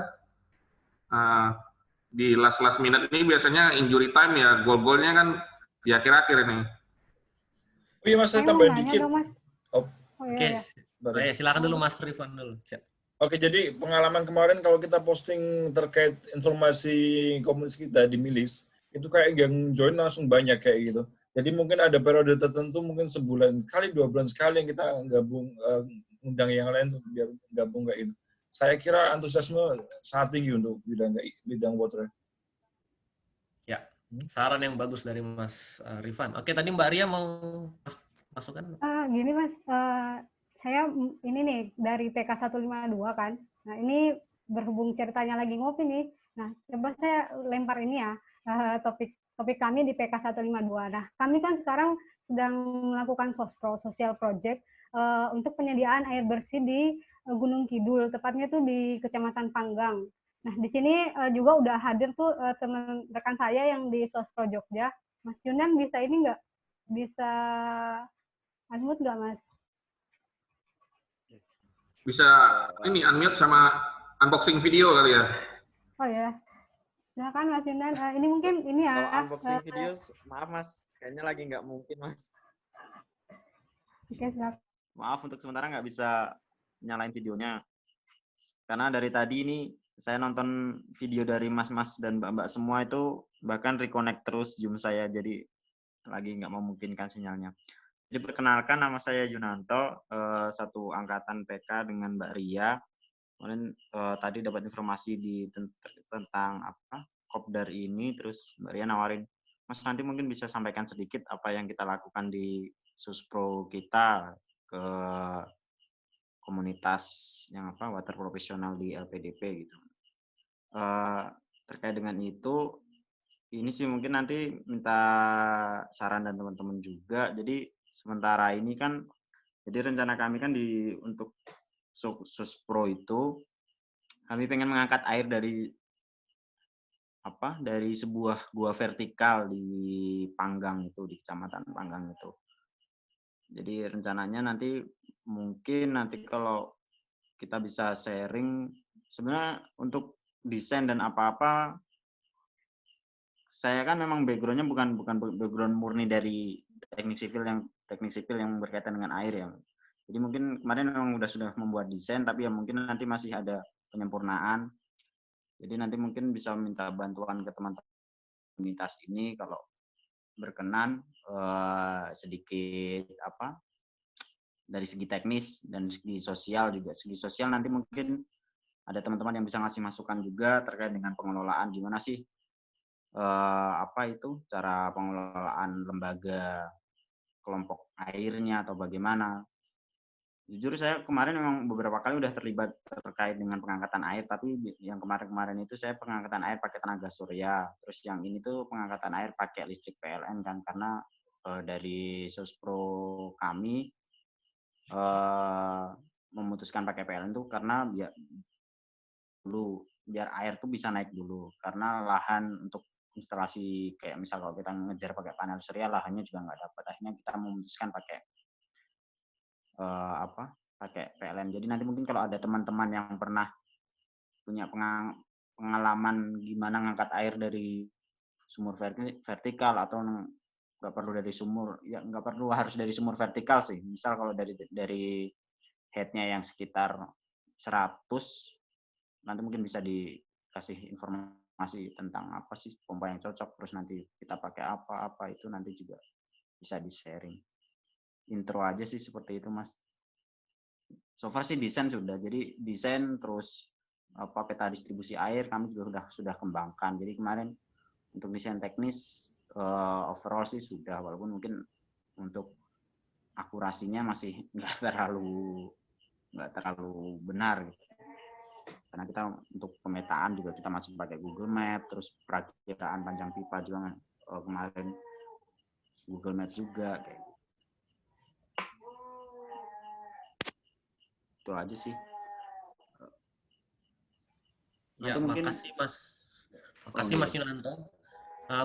di last minute ini biasanya injury time ya, gol-golnya kan di akhir-akhir ini. Oh iya Mas, saya tambahin dikit. Oke, silakan dulu Mas Rifan dulu. Oke, jadi pengalaman kemarin kalau kita posting terkait informasi komunitas kita di Milis, itu kayak yang join langsung banyak kayak gitu. Jadi mungkin ada periode tertentu, mungkin sebulan sekali, 2 bulan sekali yang kita gabung, undang yang lain untuk biar gabung kayak gitu. Saya kira antusiasme sangat tinggi untuk bidang water. Ya, saran yang bagus dari Mas Rifan. Oke, tadi Mbak Ria mau masukkan? Gini Mas, saya ini nih dari PK 152 kan. Nah ini berhubung ceritanya lagi ngopi nih. Nah coba saya lempar ini ya, topik kami di PK 152. Nah, kami kan sekarang sedang melakukan sospro, social project, untuk penyediaan air bersih di Gunung Kidul, tepatnya tuh di Kecamatan Panggang. Nah, di sini juga udah hadir tuh teman rekan saya yang di Sospro Jogja. Mas Yunan bisa ini nggak? Bisa unmute nggak, Mas? Bisa ini unmute sama unboxing video kali ya? Oh ya. Silakan Mas Yunan. Ini mungkin ini ya. Kalau unboxing video, maaf Mas, kayaknya lagi nggak mungkin Mas. Oke, silakan. Maaf untuk sementara nggak bisa nyalain videonya. Karena dari tadi ini saya nonton video dari mas-mas dan mbak-mbak semua itu bahkan reconnect terus Zoom saya, jadi lagi nggak memungkinkan sinyalnya. Jadi perkenalkan, nama saya Junanto, satu angkatan PK dengan Mbak Ria. Kemudian tadi dapat informasi tentang apa Kopdar ini, terus Mbak Ria nawarin, Mas nanti mungkin bisa sampaikan sedikit apa yang kita lakukan di Suspro kita ke komunitas yang apa water profesional di LPDP gitu. Terkait dengan itu, ini sih mungkin nanti minta saran dan teman-teman juga. Jadi sementara ini kan, jadi rencana kami kan untuk Suspro itu kami pengen mengangkat air dari sebuah gua vertikal di Panggang itu, di Kecamatan Panggang itu. Jadi rencananya nanti kalau kita bisa sharing, sebenarnya untuk desain dan apa-apa, saya kan memang background-nya bukan background murni dari teknik sipil yang berkaitan dengan air ya. Jadi mungkin kemarin memang sudah membuat desain, tapi ya mungkin nanti masih ada penyempurnaan. Jadi nanti mungkin bisa minta bantuan ke teman-teman komunitas ini kalau berkenan sedikit dari segi teknis dan segi sosial juga. Segi sosial nanti mungkin ada teman-teman yang bisa ngasih masukan juga terkait dengan pengelolaan gimana sih cara pengelolaan lembaga kelompok airnya atau bagaimana. Jujur saya kemarin memang beberapa kali udah terlibat terkait dengan pengangkatan air, tapi yang kemarin-kemarin itu saya pengangkatan air pakai tenaga surya. Terus yang ini tuh pengangkatan air pakai listrik PLN kan, karena dari Sospro kami memutuskan pakai PLN tuh karena biar air tuh bisa naik dulu, karena lahan untuk instalasi kayak misal kalau kita ngejar pakai panel surya lahannya juga nggak dapat, akhirnya kita memutuskan pakai PLN. Jadi nanti mungkin kalau ada teman-teman yang pernah punya pengalaman gimana ngangkat air dari sumur vertikal atau nggak perlu dari sumur, ya nggak perlu harus dari sumur vertikal sih. Misal kalau dari headnya yang sekitar 100, nanti mungkin bisa dikasih informasi tentang apa sih pompa yang cocok, terus nanti kita pakai apa itu nanti juga bisa di-sharing. Intro aja sih seperti itu, Mas. So far sih desain sudah. Jadi desain terus peta distribusi air kami juga sudah kembangkan. Jadi kemarin untuk desain teknis overall sih sudah, walaupun mungkin untuk akurasinya masih nggak terlalu benar gitu. Karena kita untuk pemetaan juga kita masih pakai Google Map, terus perakiraan panjang pipa juga kemarin Google Maps juga kayak gitu. Itu aja sih. Ya, makasih Mas. Makasih Mas Yunanto.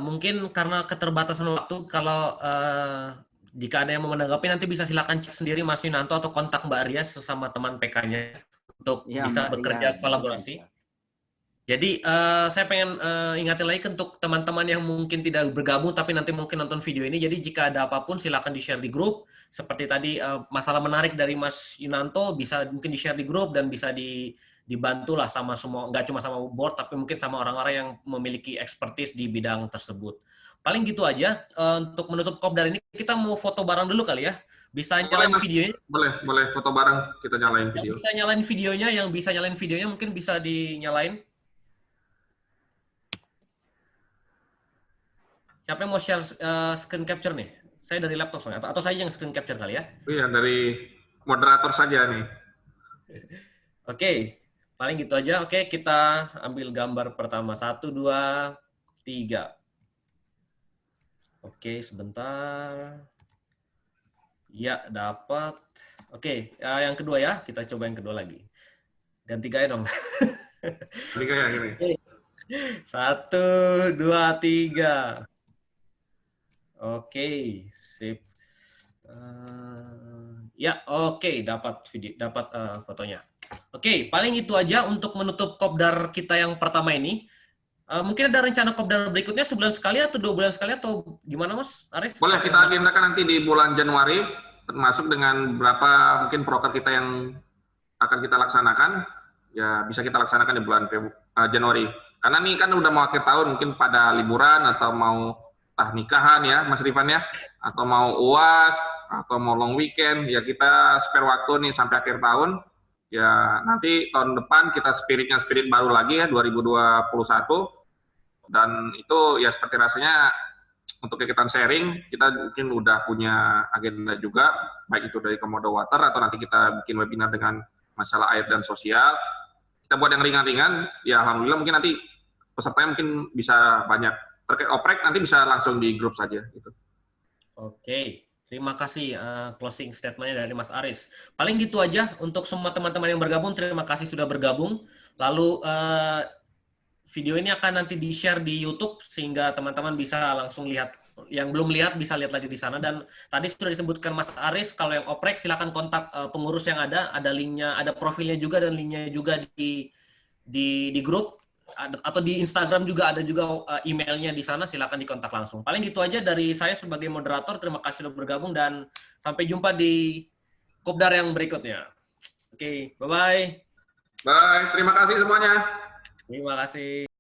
Mungkin karena keterbatasan waktu, kalau jika ada yang mau menanggapi nanti bisa silakan cek sendiri Mas Yunanto atau kontak Mbak Arya sesama teman PK-nya untuk ya, bisa bekerja kolaborasi. Bisa. Jadi saya pengen ingatin lagi untuk teman-teman yang mungkin tidak bergabung tapi nanti mungkin nonton video ini. Jadi jika ada apapun silakan di-share di grup. Seperti tadi masalah menarik dari Mas Yunanto bisa mungkin di-share di grup dan bisa dibantu lah sama semua, nggak cuma sama board tapi mungkin sama orang-orang yang memiliki expertise di bidang tersebut. Paling gitu aja. Untuk menutup kopdar ini kita mau foto bareng dulu kali ya. Bisa nyalain videonya? Boleh foto bareng, kita nyalain video. Yang bisa nyalain videonya mungkin bisa dinyalain. Siapa yang mau share screen capture nih? Saya dari laptop soalnya, atau saya yang screen capture kali ya? Iya, dari moderator saja nih. Oke, paling gitu aja. Oke, kita ambil gambar pertama. 1, 2, 3. Oke, sebentar. Ya, dapat. Oke, yang kedua ya. Kita coba yang kedua lagi. Ganti gaya dong. Ganti gaya gini. 1, 2, 3. Oke, sip. Ya, oke, dapat fotonya. Oke, paling itu aja untuk menutup kopdar kita yang pertama ini. Mungkin ada rencana kopdar berikutnya sebulan sekali atau 2 bulan sekali atau gimana, Mas Aris? Boleh, kita agendakan nanti di bulan Januari, termasuk dengan beberapa mungkin proker kita yang akan kita laksanakan. Ya, bisa kita laksanakan di bulan Januari. Karena ini kan udah mau akhir tahun, mungkin pada liburan atau mau nikahan ya, Mas Rifan ya, atau mau UAS, atau mau long weekend, ya kita spare waktu nih sampai akhir tahun. Ya nanti tahun depan kita spirit baru lagi ya, 2021. Dan itu ya seperti rasanya untuk kegiatan sharing, kita mungkin udah punya agenda juga, baik itu dari Komodo Water atau nanti kita bikin webinar dengan masalah air dan sosial. Kita buat yang ringan-ringan, ya alhamdulillah mungkin nanti pesertanya mungkin bisa banyak. Terkait oprek nanti bisa langsung di grup saja. Gitu. Oke, terima kasih closing statement-nya dari Mas Aris. Paling gitu aja untuk semua teman-teman yang bergabung, terima kasih sudah bergabung. Lalu video ini akan nanti di-share di YouTube sehingga teman-teman bisa langsung lihat. Yang belum lihat bisa lihat lagi di sana. Dan tadi sudah disebutkan Mas Aris, kalau yang oprek silakan kontak pengurus yang ada linknya, ada profilnya juga dan linknya juga di grup. Atau di Instagram juga ada juga emailnya di sana, silakan dikontak langsung. Paling gitu aja dari saya sebagai moderator, terima kasih sudah bergabung dan sampai jumpa di kopdar yang berikutnya. Oke, bye-bye. Bye, terima kasih semuanya. Terima kasih.